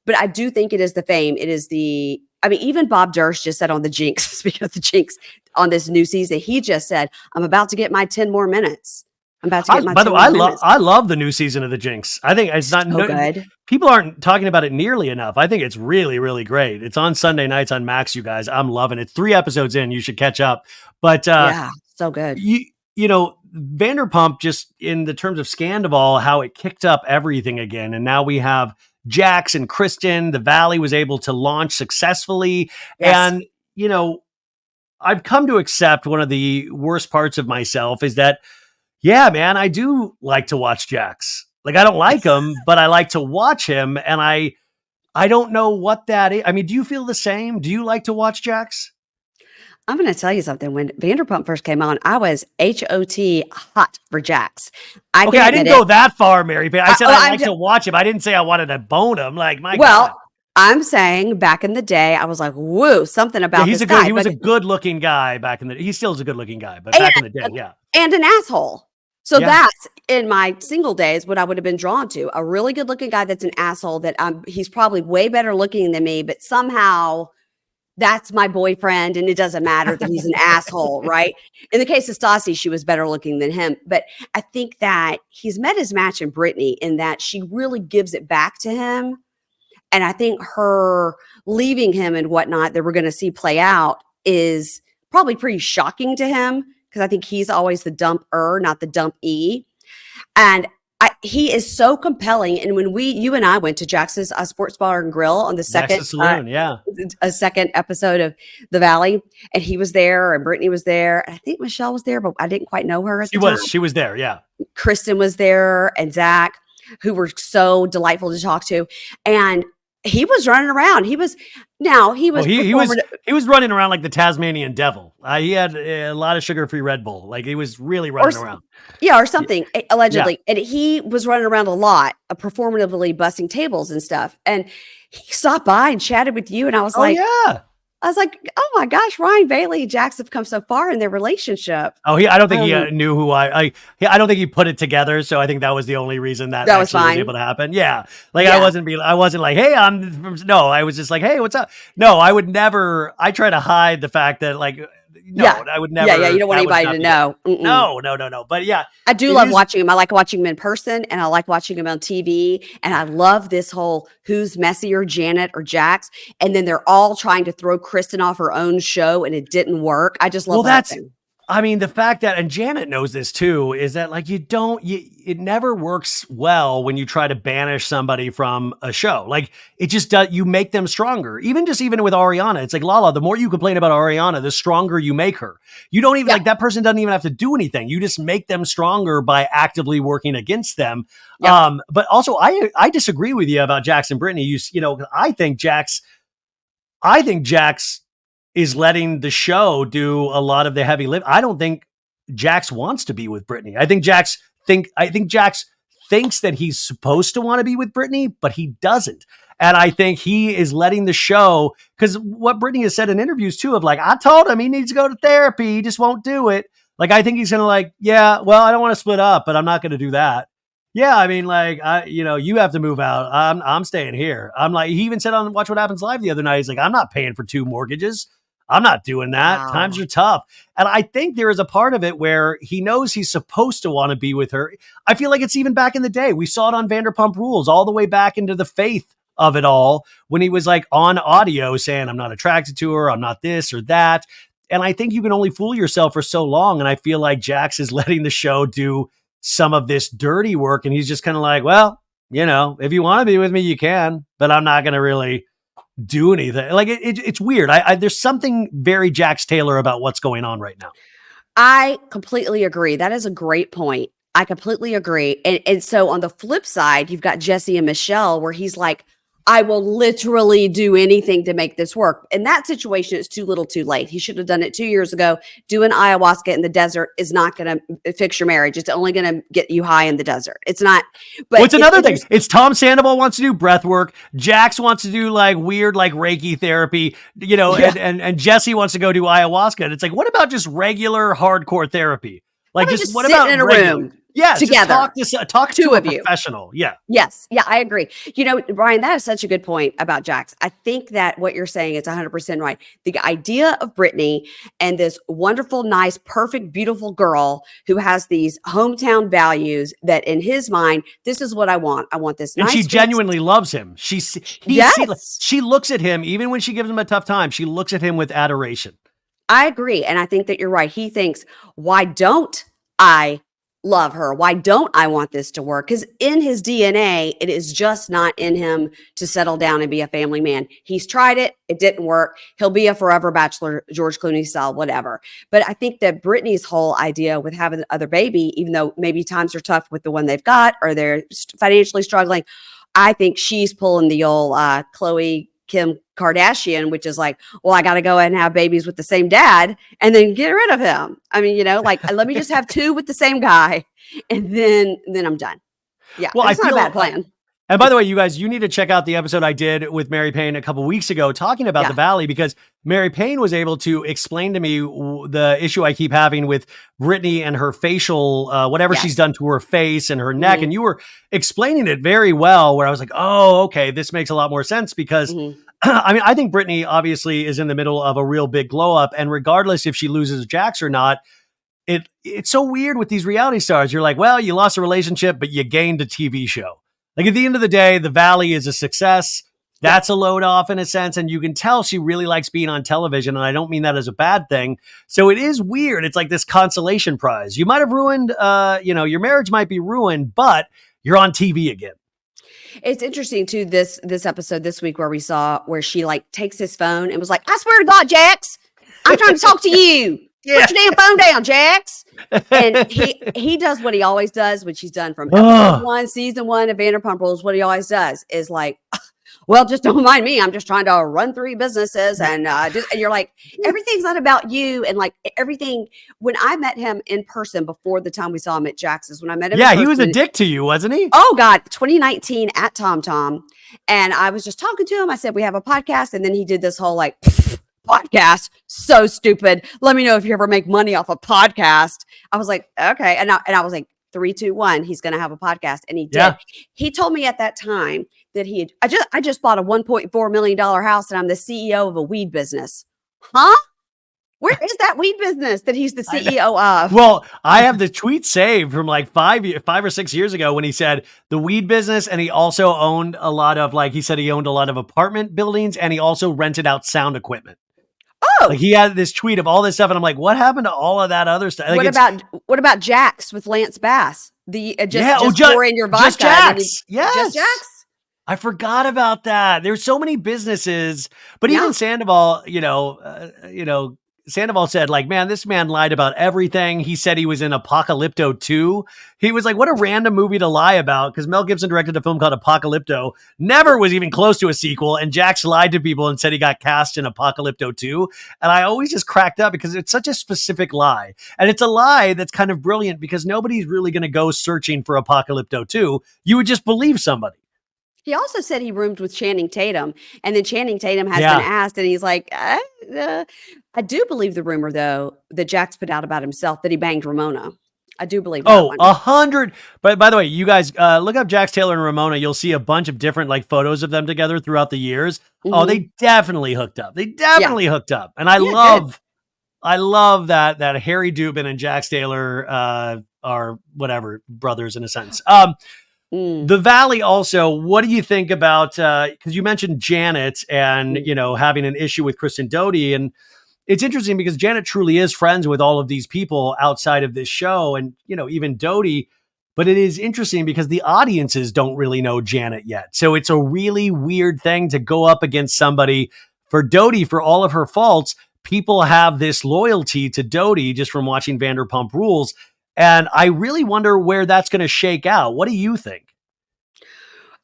but I do think it is the fame. It is I mean, even Bob Durst just said on the Jinx, speaking of the Jinx on this new season, he just said, I'm about to get my 10 more minutes. I'm about to get my. By the way, I love the new season of the Jinx. I think it's not good. People aren't talking about it nearly enough. I think it's really, really great. It's on Sunday nights on Max, you guys. I'm loving it. 3 episodes in, you should catch up. But so good. You know, Vanderpump, just in the terms of Scandival, how it kicked up everything again, and now we have Jax and Kristen. The Valley was able to launch successfully, and you know, I've come to accept one of the worst parts of myself is that. Yeah, man, I do like to watch Jax. Like, I don't like him, but I like to watch him. And I don't know what that is. I mean, do you feel the same? Do you like to watch Jax? I'm going to tell you something. When Vanderpump first came on, I was hot for Jax. I didn't go that far, Mary. I said I like to watch him. I didn't say I wanted to bone him. Like, my God. I'm saying back in the day, I was like, woo, something about this guy. He was a good looking guy back in the day. He still is a good looking guy, but back in the day, yeah. And an asshole. So Yeah. that's in my single days what I would have been drawn to. A really good looking guy that's an asshole that he's probably way better looking than me, but somehow that's my boyfriend and it doesn't matter that he's an asshole, right? In the case of Stassi, she was better looking than him. But I think that he's met his match in Brittany in that she really gives it back to him. And I think her leaving him and whatnot that we're going to see play out is probably pretty shocking to him because I think he's always the dumper, not the dump E. And he is so compelling. And when you and I went to Jax's Sports Bar and Grill on the Jackson Saloon. Yeah. a second episode of The Valley, and he was there, and Brittany was there, and I think Michelle was there, but I didn't quite know her at the time. She was there. Yeah. Kristen was there, and Zach, who were so delightful to talk to, and he was running around. He was running around like the Tasmanian devil. He had a lot of sugar-free Red Bull. Like he was really running around. Yeah, or something, allegedly. Yeah. And he was running around a lot, performatively busting tables and stuff. And he stopped by and chatted with you. And I was oh my gosh, Ryan Bailey and Jax have come so far in their relationship. Oh, I don't think he knew who I don't think he put it together. So I think that was the only reason that was able to happen. Yeah. Like I wasn't like, hey, I was just like, hey, what's up? No, I would never, I try to hide the fact that like, I would never. Yeah, you don't want anybody to know. No. But yeah. I do love watching him. I like watching him in person and I like watching him on TV. And I love this whole who's messier, Janet or Jax. And then they're all trying to throw Kristen off her own show and it didn't work. I just love that thing. I mean, the fact that, and Janet knows this too, is that like it never works well when you try to banish somebody from a show. Like it just does, you make them stronger. Even with Ariana, it's like Lala, the more you complain about Ariana, the stronger you make her. You don't even like that person doesn't even have to do anything. You just make them stronger by actively working against them. Yeah. But also I disagree with you about Jax and Brittany. I think Jax is letting the show do a lot of the heavy lift. I don't think Jax wants to be with Brittany. I think Jax thinks that he's supposed to want to be with Brittany, but he doesn't. And I think he is letting the show, because what Brittany has said in interviews too, of like, I told him he needs to go to therapy. He just won't do it. Like, I think he's going to like, yeah, well, I don't want to split up, but I'm not going to do that. Yeah, I mean, like, you have to move out. I'm staying here. I'm like, he even said on Watch What Happens Live the other night, he's like, I'm not paying for 2 mortgages. I'm not doing that. Wow. Times are tough. And I think there is a part of it where he knows he's supposed to want to be with her. I feel like it's even back in the day. We saw it on Vanderpump Rules, all the way back into the faith of it all, when he was like on audio saying, I'm not attracted to her. I'm not this or that. And I think you can only fool yourself for so long. And I feel like Jax is letting the show do some of this dirty work. And he's just kind of like, well, if you want to be with me, you can, but I'm not going to really do anything. Like it's weird. There's something very Jax Taylor about what's going on right now. I completely agree. That is a great point. I completely agree. And so on the flip side, you've got Jesse and Michelle where he's like, I will literally do anything to make this work. In that situation, it's too little too late. He should have done it 2 years ago. Doing ayahuasca in the desert is not going to fix your marriage. It's only going to get you high in the desert. It's not. But what's another thing? It's Tom Sandoval wants to do breath work. Jax wants to do like weird, like Reiki therapy, and Jesse wants to go do ayahuasca. And it's like, what about just regular hardcore therapy? Like just what about in a room? Yeah, together. Talk to a professional. Yeah. Yes. Yeah, I agree. Brian, that is such a good point about Jax. I think that what you're saying is 100% right. The idea of Brittany and this wonderful, nice, perfect, beautiful girl who has these hometown values that in his mind, this is what I want. I want this nice. And she genuinely loves him. She looks at him, even when she gives him a tough time, she looks at him with adoration. I agree. And I think that you're right. He thinks, why don't I love her? Why don't I want this to work? Because in his DNA, it is just not in him to settle down and be a family man. He's tried it. It didn't work. He'll be a forever bachelor, George Clooney style, whatever. But I think that Brittany's whole idea with having another baby, even though maybe times are tough with the one they've got or they're financially struggling, I think she's pulling the old Khloe Kim Kardashian, which is like, well, I got to go ahead and have babies with the same dad and then get rid of him. I mean, like, let me just have 2 with the same guy and then I'm done. Yeah. Well, it's not a bad plan. And by the way, you guys, you need to check out the episode I did with Mary Payne a couple weeks ago talking about the Valley, because Mary Payne was able to explain to me the issue I keep having with Brittany and her facial, whatever she's done to her face and her neck. And you were explaining it very well, where I was like, oh, okay, this makes a lot more sense because I mean, I think Brittany obviously is in the middle of a real big glow up. And regardless if she loses Jax or not, it's so weird with these reality stars. You're like, well, you lost a relationship, but you gained a TV show. Like at the end of the day, the Valley is a success. That's a load off in a sense. And you can tell she really likes being on television. And I don't mean that as a bad thing. So it is weird. It's like this consolation prize. You might have ruined, your marriage might be ruined, but you're on TV again. It's interesting too, this episode this week where she like takes his phone and was like, I swear to God, Jax, I'm trying to talk to you. Put your damn phone down, Jax. And he does what he always does, which he's done from season one of Vanderpump Rules. What he always does is like, well, just don't mind me. I'm just trying to run 3 businesses. And you're like, everything's not about you. And like everything, when I met him in person before the time we saw him at Jax's, when I met him. Yeah, he was a dick to you, wasn't he? Oh God, 2019 at Tom Tom. And I was just talking to him. I said, we have a podcast. And then he did this whole like, podcast, so stupid. Let me know if you ever make money off a podcast. I was like, okay. And I was like, 3, 2, 1, he's going to have a podcast. And he did. Yeah. He told me at that time that I just bought a $1.4 million house and I'm the CEO of a weed business. Huh? Where is that weed business that he's the CEO of? Well, I have the tweet saved from like 5 or 6 years ago when he said the weed business. And he also owned a lot of, like he said, he owned a lot of apartment buildings and he also rented out sound equipment. Oh, like he had this tweet of all this stuff, and I'm like, what happened to all of that other stuff? Like what about Jax with Lance Bass? Just pour in your vodka. Just Jax. Yes. Just Jax. I forgot about that. There's so many businesses, but even Sandoval, Sandoval said, like, man, this man lied about everything. He said he was in Apocalypto 2. He was like, what a random movie to lie about, because Mel Gibson directed a film called Apocalypto, never was even close to a sequel, and Jax lied to people and said he got cast in Apocalypto 2. And I always just cracked up because it's such a specific lie. And it's a lie that's kind of brilliant because nobody's really going to go searching for Apocalypto 2. You would just believe somebody. He also said he roomed with Channing Tatum, and then Channing Tatum has been asked, and he's like, I do believe the rumor, though, that Jax put out about himself that he banged Ramona. I do believe that. Oh, 100. But by the way, you guys look up Jax Taylor and Ramona. You'll see a bunch of different like photos of them together throughout the years. Mm-hmm. Oh, they definitely hooked up. Hooked up. And I love that Harry Dubin and Jax Taylor are whatever brothers in a sense. The Valley also, what do you think about, because you mentioned Janet and, having an issue with Kristen Doty. And it's interesting because Janet truly is friends with all of these people outside of this show and, even Doty. But it is interesting because the audiences don't really know Janet yet. So it's a really weird thing to go up against somebody. For Doty, for all of her faults, people have this loyalty to Doty just from watching Vanderpump Rules. And I really wonder where that's going to shake out. What do you think?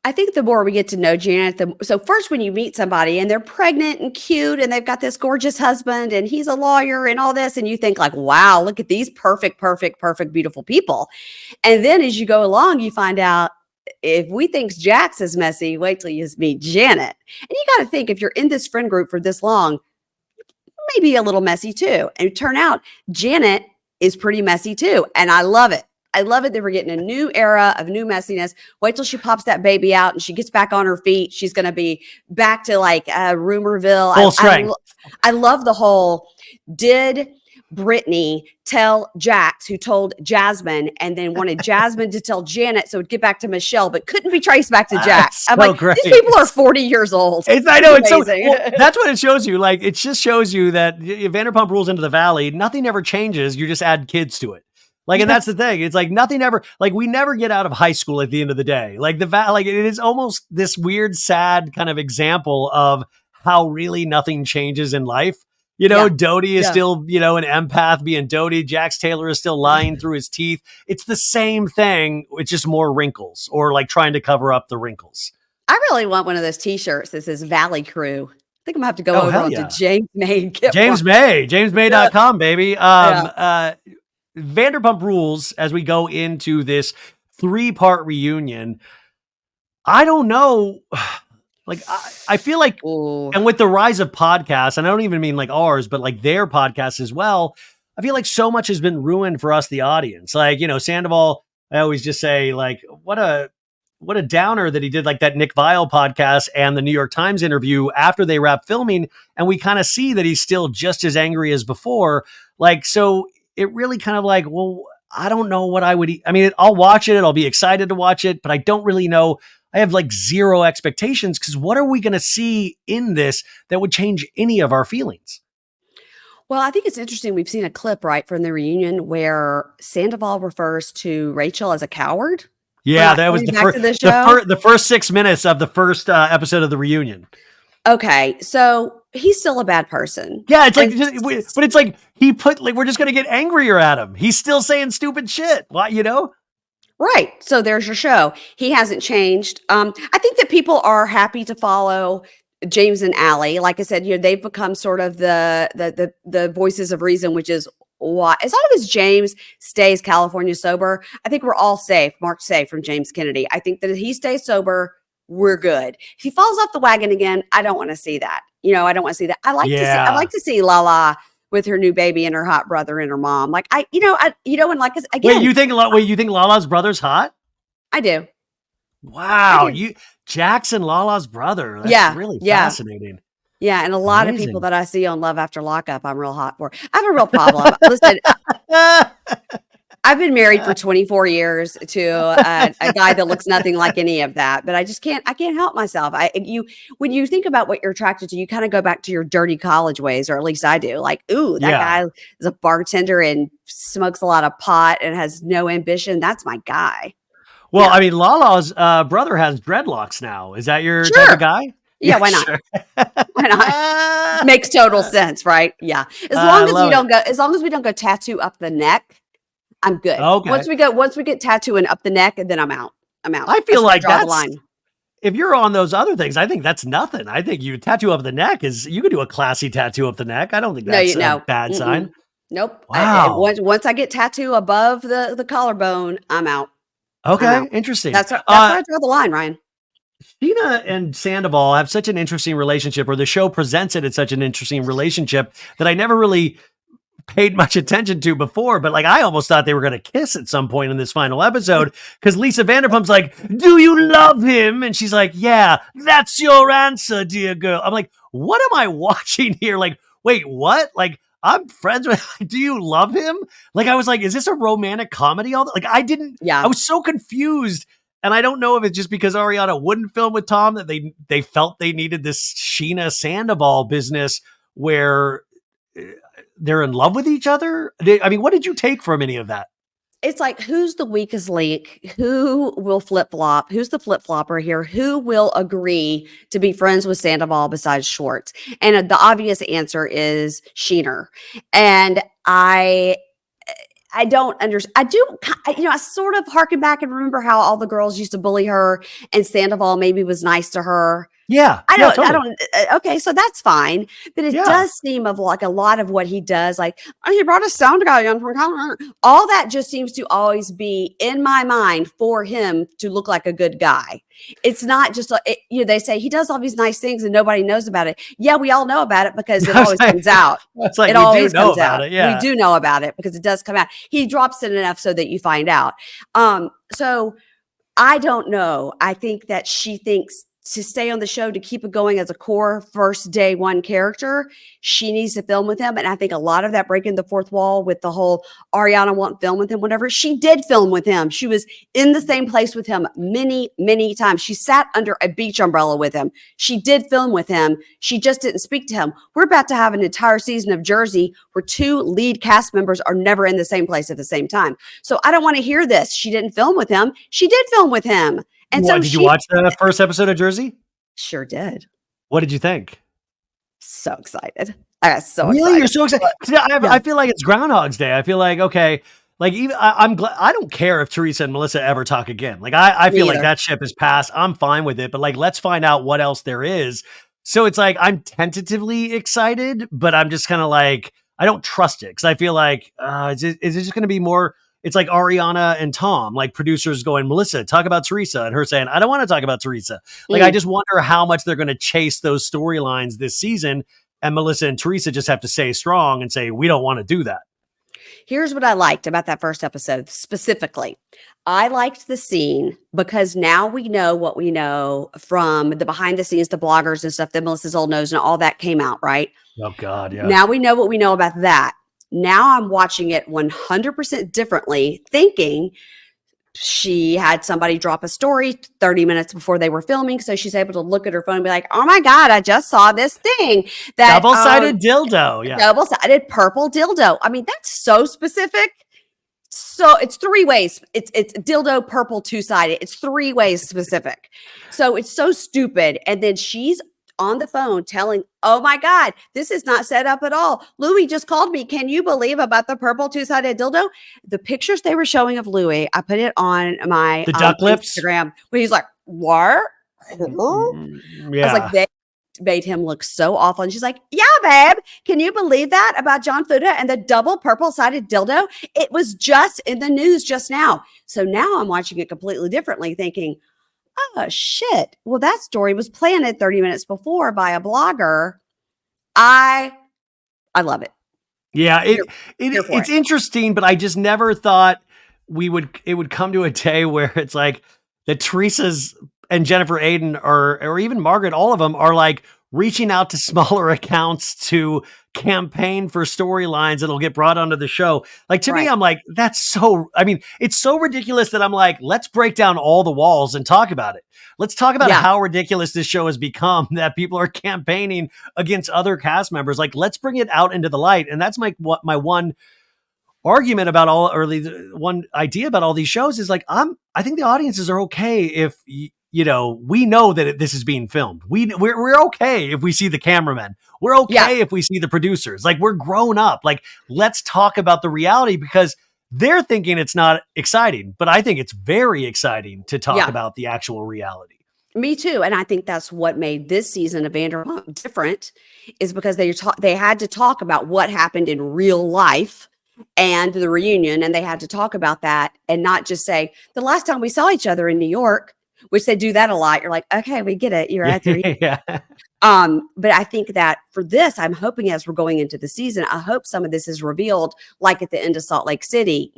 I think the more we get to know Janet, so first when you meet somebody and they're pregnant and cute and they've got this gorgeous husband and he's a lawyer and all this, and you think like, wow, look at these perfect, beautiful people. And then as you go along, you find out if we think Jax is messy, wait till you meet Janet. And you got to think if you're in this friend group for this long, maybe a little messy too. And it turned out Janet is pretty messy too. And I love it. I love it that we're getting a new era of new messiness. Wait till she pops that baby out and she gets back on her feet. She's going to be back to like Rumorville. Full strength. I love the whole, did Brittany tell Jax, who told Jasmine, and then wanted Jasmine to tell Janet so it'd get back to Michelle, but couldn't be traced back to Jax. I'm like, great. These people are 40 years old. I know. It's amazing. That's what it shows you. Like, it just shows you that if Vanderpump Rules into the Valley, nothing ever changes. You just add kids to it. Like, and that's the thing. It's like nothing ever, like we never get out of high school at the end of the day. Like like it is almost this weird, sad kind of example of how really nothing changes in life. Doty is still, an empath being Doty. Jax Taylor is still lying through his teeth. It's the same thing. It's just more wrinkles or like trying to cover up the wrinkles. I really want one of those t-shirts that says Valley Crew. I think I'm gonna have to go over to James May and get James May, jamesmay.com, baby. Vanderpump Rules, as we go into this 3-part reunion, I don't know. Like, I feel like, Ooh. and with the rise of podcasts, and I don't even mean like ours, but like their podcasts as well, I feel like so much has been ruined for us, the audience. Like, Sandoval, I always just say, like, what a downer that he did like that Nick Vile podcast and the New York Times interview after they wrapped filming. And we kind of see that he's still just as angry as before. Like, so it really kind of like, well, I don't know what I would eat. I mean, I'll watch it. I'll be excited to watch it, but I don't really know. I have like zero expectations because what are we going to see in this that would change any of our feelings? Well, I think it's interesting. We've seen a clip, right, from the reunion where Sandoval refers to Rachel as a coward for Yeah, not that was coming back to the show. the first 6 minutes of the first episode of the reunion. Okay, so he's still a bad person. Yeah, it's like, And but it's like he put like we're just gonna get angrier at him. He's still saying stupid shit. Why, right, so there's your show. He hasn't changed. I think that people are happy to follow James and Allie. Like I said, they've become sort of the voices of reason, which is why, as long as James stays California sober, I think we're all safe, marked safe from James Kennedy. I think that if he stays sober, we're good. If he falls off the wagon again, I don't want to see that. I don't want to see that. I Yeah. like to see Lala with her new baby and her hot brother and her mom. Like and like Wait, again, you think Lala's brother's hot? I do. I Wow, do. Jackson Lala's brother. That's Yeah, really yeah, fascinating. yeah, and a lot of people Amazing. that I see on Love After Lockup, I'm real hot for. I have a real problem. Listen, I've been married for 24 years to a guy that looks nothing like any of that, but I can't help myself. When you think about what you're attracted to, you kind of go back to your dirty college ways, or at least I do. Like, ooh, that Yeah. guy is a bartender and smokes a lot of pot and has no ambition. That's my guy. Well, Yeah, I mean, Lala's brother has dreadlocks now. Is that your type of sure. guy? Yeah, Yeah, why not? sure. Why not? Makes total sense, right? Yeah. I love it. As long as we don't go tattoo up the neck, I'm good. Okay. Once we get tattooing up the neck, and then I'm out. I'm out. I feel That's where I like draw the that's line. if you're on those other things, I think that's nothing. I think you tattoo up the neck is you could do a classy tattoo up the neck. I don't think No, that's you a no. bad Mm-mm. sign. Nope. Wow. Once I get tattoo above the collarbone, I'm out. I'm Okay, out. interesting. That's where I draw the line, Ryan. Sheena and Sandoval have such an interesting relationship, or the show presents it as such an interesting relationship that I never really paid much attention to before, but like I almost thought they were going to kiss at some point in this final episode because Lisa Vanderpump's like, "Do you love him?" And she's like, "Yeah, that's your answer, dear girl." I'm like, "What am I watching here?" Like, wait, what? Like, I'm friends with. Do you love him? Like, I was like, "Is this a romantic comedy?" All that? Like, I didn't. I Yeah. was so confused. And I don't know if it's just because Ariana wouldn't film with Tom that they felt they needed this Sheena Sandoval business where they're in love with each other. I mean, what did you take from any of that? It's like, who's the weakest link? Who will flip flop? Who's the flip flopper here? Who will agree to be friends with Sandoval besides Schwartz? And the obvious answer is Sheener. And I don't understand. I do, I sort of harken back and remember how all the girls used to bully her, and Sandoval maybe was nice to her. Yeah, yeah, totally. Okay, so that's fine. But it Yeah. does seem of like a lot of what he does, like, oh, he brought a sound guy in from Colorado. All that just seems to always be in my mind for him to look like a good guy. It's not just, they say he does all these nice things and nobody knows about it. Yeah, we all know about it because it always comes out. It's like It we do always know comes about out. it. We Yeah. do know about it because it does come out. He drops it enough so that you find out. So I don't know. I think that she thinks to stay on the show, to keep it going as a core first day one character, she needs to film with him. And I think a lot of that breaking the fourth wall with the whole Ariana won't film with him, whatever, she did film with him. She was in the same place with him many, many times. She sat under a beach umbrella with him. She did film with him. She just didn't speak to him. We're about to have an entire season of Jersey where two lead cast members are never in the same place at the same time. So I don't want to hear this. She didn't film with him. She did film with him. And so What did you watch the first episode of Jersey? sure did. What did you think? So excited. I got so Really? You're excited. so excited. See, Yeah. I feel like it's Groundhog's Day. I feel like, okay, like even I'm glad I don't care if Teresa and Melissa ever talk again. Like I Me feel like either. that ship is passed. I'm fine with it, but like let's find out what else there is. So it's like I'm tentatively excited, but I'm just kind of like I don't trust it because I feel like is it just going to be more? it's like Ariana and Tom, like producers going, Melissa, talk about Teresa, and her saying, I don't want to talk about Teresa. Like, I just wonder how much they're going to chase those storylines this season. And Melissa and Teresa just have to stay strong and say, we don't want to do that. Here's what I liked about that first episode specifically. I liked the scene because now we know what we know from the behind the scenes, the bloggers and stuff that Melissa's old knows and all that came out, right? Oh, God, yeah. Now we know what we know about that. Now I'm watching it 100% differently, thinking she had somebody drop a story 30 minutes before they were filming. So she's able to look at her phone and be like, oh my God, I just saw this thing. That double-sided dildo. Yeah. Double-sided purple dildo. I mean, that's so specific. So it's 3 ways. It's dildo, purple, 2-sided. It's 3 ways specific. So it's so stupid. And then she's on the phone telling, oh my God, this is not set up at all. Louis just called me. Can you believe about the purple 2-sided dildo? The pictures they were showing of Louis, I put it on my the duck lips Instagram where he's like, what? Yeah. I was like, they made him look so awful. And she's like, yeah, babe, can you believe that about John Fuda and the double purple-sided dildo? It was just in the news just now. So now I'm watching it completely differently, thinking, oh, shit. Well, that story was planted 30 minutes before by a blogger. I love it. Yeah, it's interesting, but I just never thought it would come to a day where it's like the Teresa's and Jennifer Aiden or even Margaret, all of them are like reaching out to smaller accounts to campaign for storylines that'll get brought onto the show. Like, to me, I'm like, it's so ridiculous that I'm like, let's break down all the walls and talk about it. Let's talk about how ridiculous this show has become, that people are campaigning against other cast members. Like, let's bring it out into the light. And that's my one argument about the one idea about all these shows is like, I think the audiences are okay if we know that this is being filmed. We're okay if we see the cameramen. We're okay if we see the producers. Like, we're grown up. Like, let's talk about the reality, because they're thinking it's not exciting, but I think it's very exciting to talk about the actual reality. Me too. And I think that's what made this season of Vanderpump different, is because they had to talk about what happened in real life and the reunion. And they had to talk about that and not just say, the last time we saw each other in New York, which they do that a lot. You're like, okay, we get it. You're at the but I think that for this, I'm hoping as we're going into the season, I hope some of this is revealed, like at the end of Salt Lake City,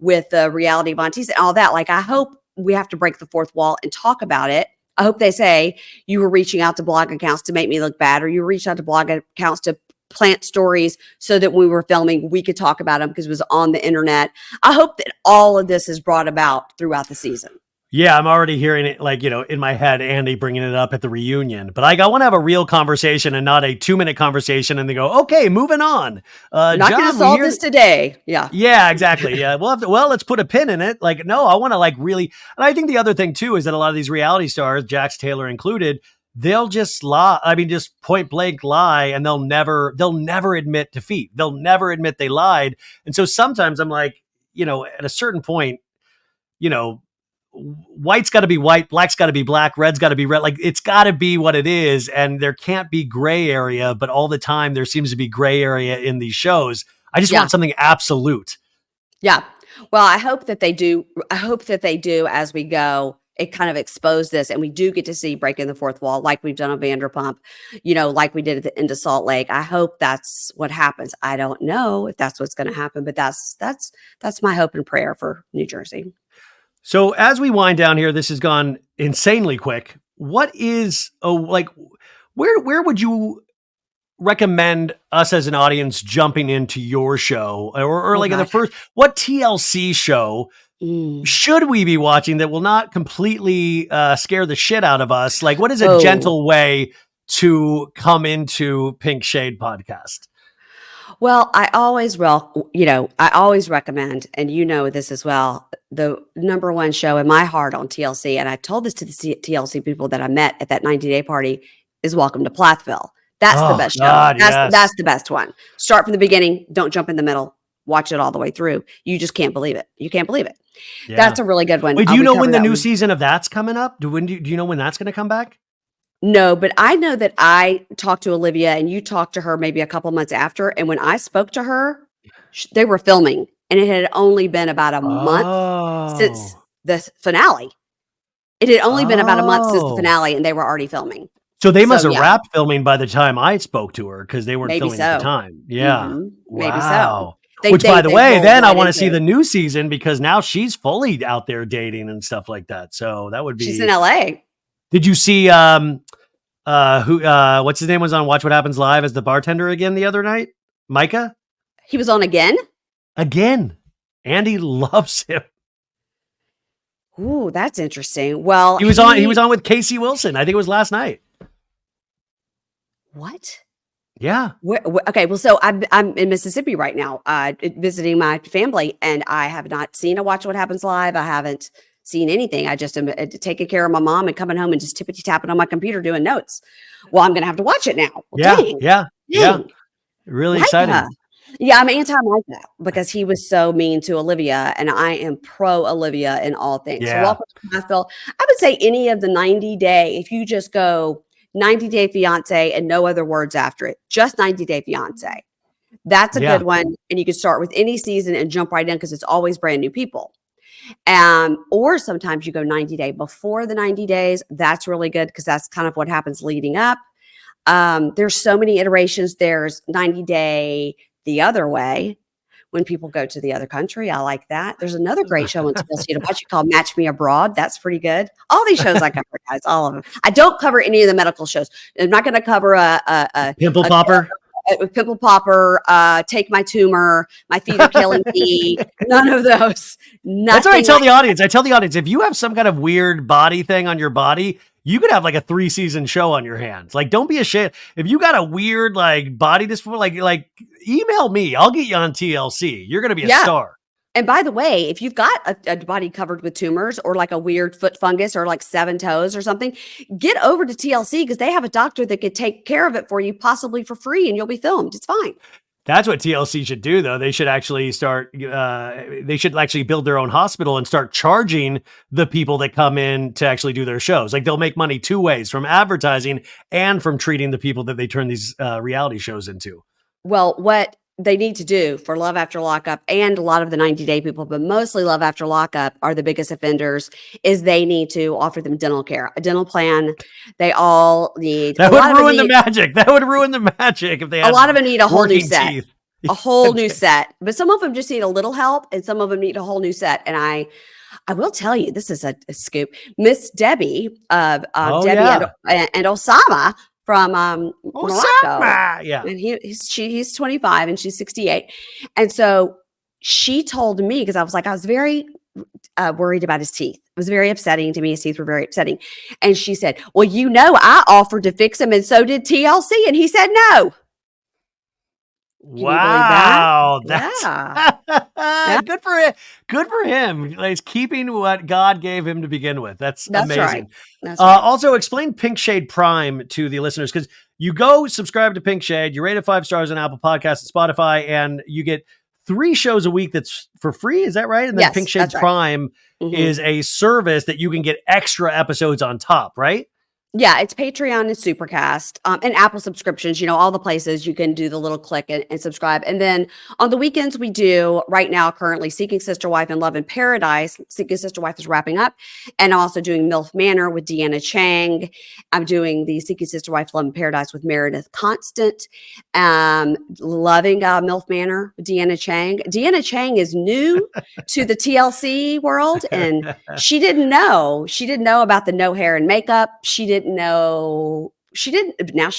with the reality of Montes and all that. Like, I hope we have to break the fourth wall and talk about it. I hope they say you were reaching out to blog accounts to make me look bad, or you reached out to blog accounts to plant stories so that when we were filming, we could talk about them because it was on the internet. I hope that all of this is brought about throughout the season. Yeah, I'm already hearing it, like, in my head, Andy bringing it up at the reunion. But I want to have a real conversation and not a 2-minute conversation. And they go, okay, moving on. Not going to solve this today. Yeah. Yeah, exactly. Yeah. Let's put a pin in it. Like, no, I want to really, and I think the other thing too, is that a lot of these reality stars, Jax Taylor included, they'll just lie. I mean, just point blank lie, and they'll never admit defeat. They'll never admit they lied. And so sometimes I'm like, at a certain point, white's got to be white, black's got to be black, red's got to be red. Like, it's got to be what it is. And there can't be gray area, but all the time there seems to be gray area in these shows. I just want something absolute. Yeah. Well, I hope that they do. I hope that they do as we go. It kind of expose this, and we do get to see breaking the fourth wall like we've done on Vanderpump, like we did at the end of Salt Lake. I hope that's what happens. I don't know if that's what's going to happen, but that's my hope and prayer for New Jersey. So as we wind down here, this has gone insanely quick. What is, where would you recommend us as an audience jumping into your show, or like the first, what TLC show should we be watching that will not completely scare the shit out of us? Like, what is a gentle way to come into Pink Shade podcast? Well, I always recommend, and this as well, the number one show in my heart on TLC, and I told this to the TLC people that I met at that 90-day party, is Welcome to Plathville. That's the best show. That's the best one. Start from the beginning. Don't jump in the middle. Watch it all the way through. You just can't believe it. You can't believe it. Yeah. That's a really good one. Wait, do you know when the new season of that's coming up? Do you know when that's going to come back? No, but I know that I talked to Olivia and you talked to her maybe a couple months after. And when I spoke to her, they were filming and it had only been about a month since Oh. the finale. It had only been about a month since the Oh. finale, and they were already filming. So they So, must have yeah, wrapped filming by the time I spoke to her because they weren't maybe filming at the so. time. Yeah. Maybe so. Wow. They Which, they by the they way, rolled then I right want to see into the it. new season because now she's fully out there dating and stuff like that. So that would She's in be. LA. Did you see what's his name was on Watch What Happens Live as the bartender again the other night? Micah? He was on again? Again. Andy loves him. Ooh, that's interesting. Well, He was on with Casey Wilson. I think it was last night. What? Yeah. Okay, well, so I'm in Mississippi right now, visiting my family, and I have not seen a Watch What Happens Live. I haven't seen anything. I just am taking care of my mom and coming home and just tippity tapping on my computer doing notes. Well, I'm gonna have to watch it now. Well, Yeah. dang, Yeah. Yeah. dang, Really Micah. exciting. Yeah, I'm anti-Micah because he was so mean to Olivia, and I am pro Olivia in all things. So Yeah. welcome to Nashville. I would say any of the 90 day, if you just go 90 Day Fiance and no other words after it, just 90 Day Fiance. That's a Yeah. good one. And you can start with any season and jump right in because it's always brand new people. Or sometimes you go 90 day before the 90 days. That's really good because that's kind of what happens leading up. There's so many iterations. There's 90 day the other way when people go to the other country. I like that. There's another great show on TLC to watch called Match Me Abroad. That's pretty good. All these shows I cover, guys, all of them. I don't cover any of the medical shows. I'm not going to cover Pimple popper. a pimple popper, take my tumor, my feet are killing me. None of those. Nothing. That's what I tell the audience. I tell the audience, if you have some kind of weird body thing on your body, you could have like a 3-season show on your hands. Like, don't be ashamed. If you got a weird like body dysphoria, like email me. I'll get you on TLC. You're gonna be a star. And by the way, if you've got a body covered with tumors or like a weird foot fungus or like 7 toes or something, get over to TLC because they have a doctor that could take care of it for you, possibly for free, and you'll be filmed. It's fine. That's what TLC should do, though. They should actually start. They should actually build their own hospital and start charging the people that come in to actually do their shows. Like they'll make money 2 ways: from advertising and from treating the people that they turn these reality shows into. Well, what they need to do for Love After Lockup and a lot of the 90 Day people, but mostly Love After Lockup are the biggest offenders, is they need to offer them dental care, a dental plan. They all need. That would ruin the magic. That would ruin the magic if they had a lot of them need a whole new set. teeth. A whole new set. But some of them just need a little help and some of them need a whole new set. And I will tell you, this is a scoop. Miss Debbie of Debbie and Osama from Morocco. Yeah. And he's 25 and she's 68. And so she told me, because I was very worried about his teeth. It was very upsetting to me. His teeth were very upsetting. And she said, well, I offered to fix him and so did TLC. And he said no. Wow, that's yeah. good for him. Good for him. He's keeping what God gave him to begin with. That's amazing. Right. That's right. Also, explain Pink Shade Prime to the listeners because you go subscribe to Pink Shade, you rate it 5 stars on Apple Podcasts and Spotify, and you get 3 shows a week that's for free. Is that right? And then Pink Shade Prime is a service that you can get extra episodes on top, right? Yeah, it's Patreon and Supercast and Apple subscriptions, all the places you can do the little click and subscribe. And then on the weekends, we do right now currently Seeking Sister Wife and Love in Paradise. Seeking Sister Wife is wrapping up. And I'm also doing MILF Manor with Deanna Chang. I'm doing the Seeking Sister Wife, Love in Paradise with Meredith Constant. Loving MILF Manor with Deanna Chang. Deanna Chang is new to the TLC world and she didn't know. She didn't know about the no hair and makeup. Now she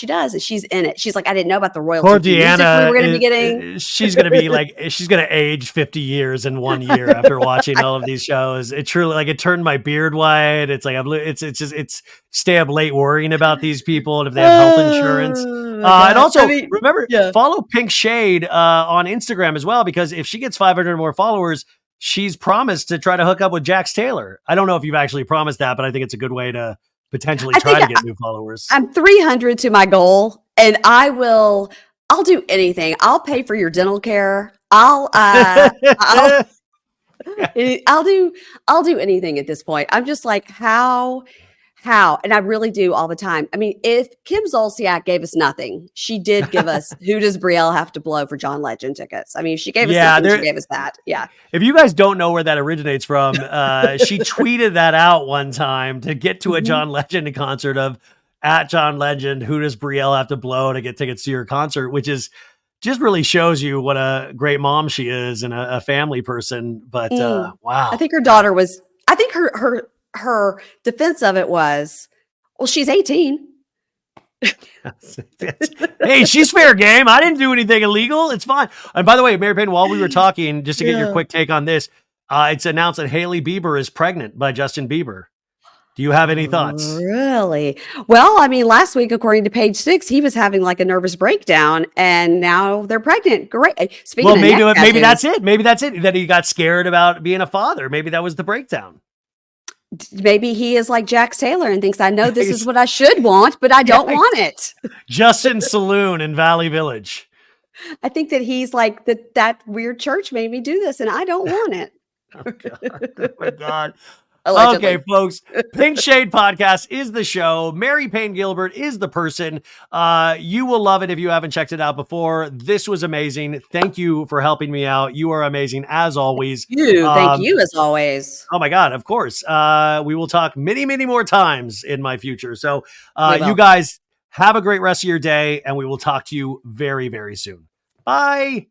does, and she's in it. She's like, I didn't know about the royalty Poor Deanna we were going to be getting. She's going to be like, she's going to age 50 years in 1 year after watching all of these shows. It truly, it turned my beard white. It's like, it's stay up late worrying about these people and if they have health insurance. And also remember, follow Pink Shade on Instagram as well, because if she gets 500 more followers, she's promised to try to hook up with Jax Taylor. I don't know if you've actually promised that, but I think it's a good way to potentially try to get new followers. I'm 300 to my goal and I'll do anything. I'll pay for your dental care. I'll do anything at this point. I'm just like, how how, and I really do all the time. I mean, if Kim Zolciak gave us nothing, she did give us Who Does Brielle Have to Blow for John Legend tickets. I mean, if she gave us Yeah, nothing, she there. gave us that. Yeah. If you guys don't know where that originates from, she tweeted that out one time to get to a Mhm. John Legend concert of at John Legend. Who does Brielle have to blow to get tickets to your concert? Which is just really shows you what a great mom she is and a family person. But I wow, think her daughter was. I think her defense of it was, well, she's 18. hey, she's fair game. I didn't do anything illegal. It's fine. And by the way, Mary Payne, while we were talking, just to get your Yeah. quick take on this, it's announced that Hailey Bieber is pregnant by Justin Bieber. Do you have any thoughts? Really? Well, I mean, last week, according to Page Six, he was having like a nervous breakdown, and now they're pregnant. Great. Speaking Well, of neck maybe that's tattoos, it. Maybe that's it. That he got scared about being a father. Maybe that was the breakdown. maybe he is like Jax Taylor and thinks, I know this is what I should want, but I don't Yeah, want it. Justin Saloon in Valley Village. I think that he's like that weird church made me do this, and I don't want it. Oh God! Oh my God! Allegedly. Okay, folks. Pink Shade Podcast is the show. Mary Payne Gilbert is the person. You will love it if you haven't checked it out before. This was amazing. Thank you for helping me out. You are amazing as always. Thank you as always. Oh my God, of course. We will talk many, many more times in my future. So We you will. guys have a great rest of your day, and we will talk to you very, very soon. Bye.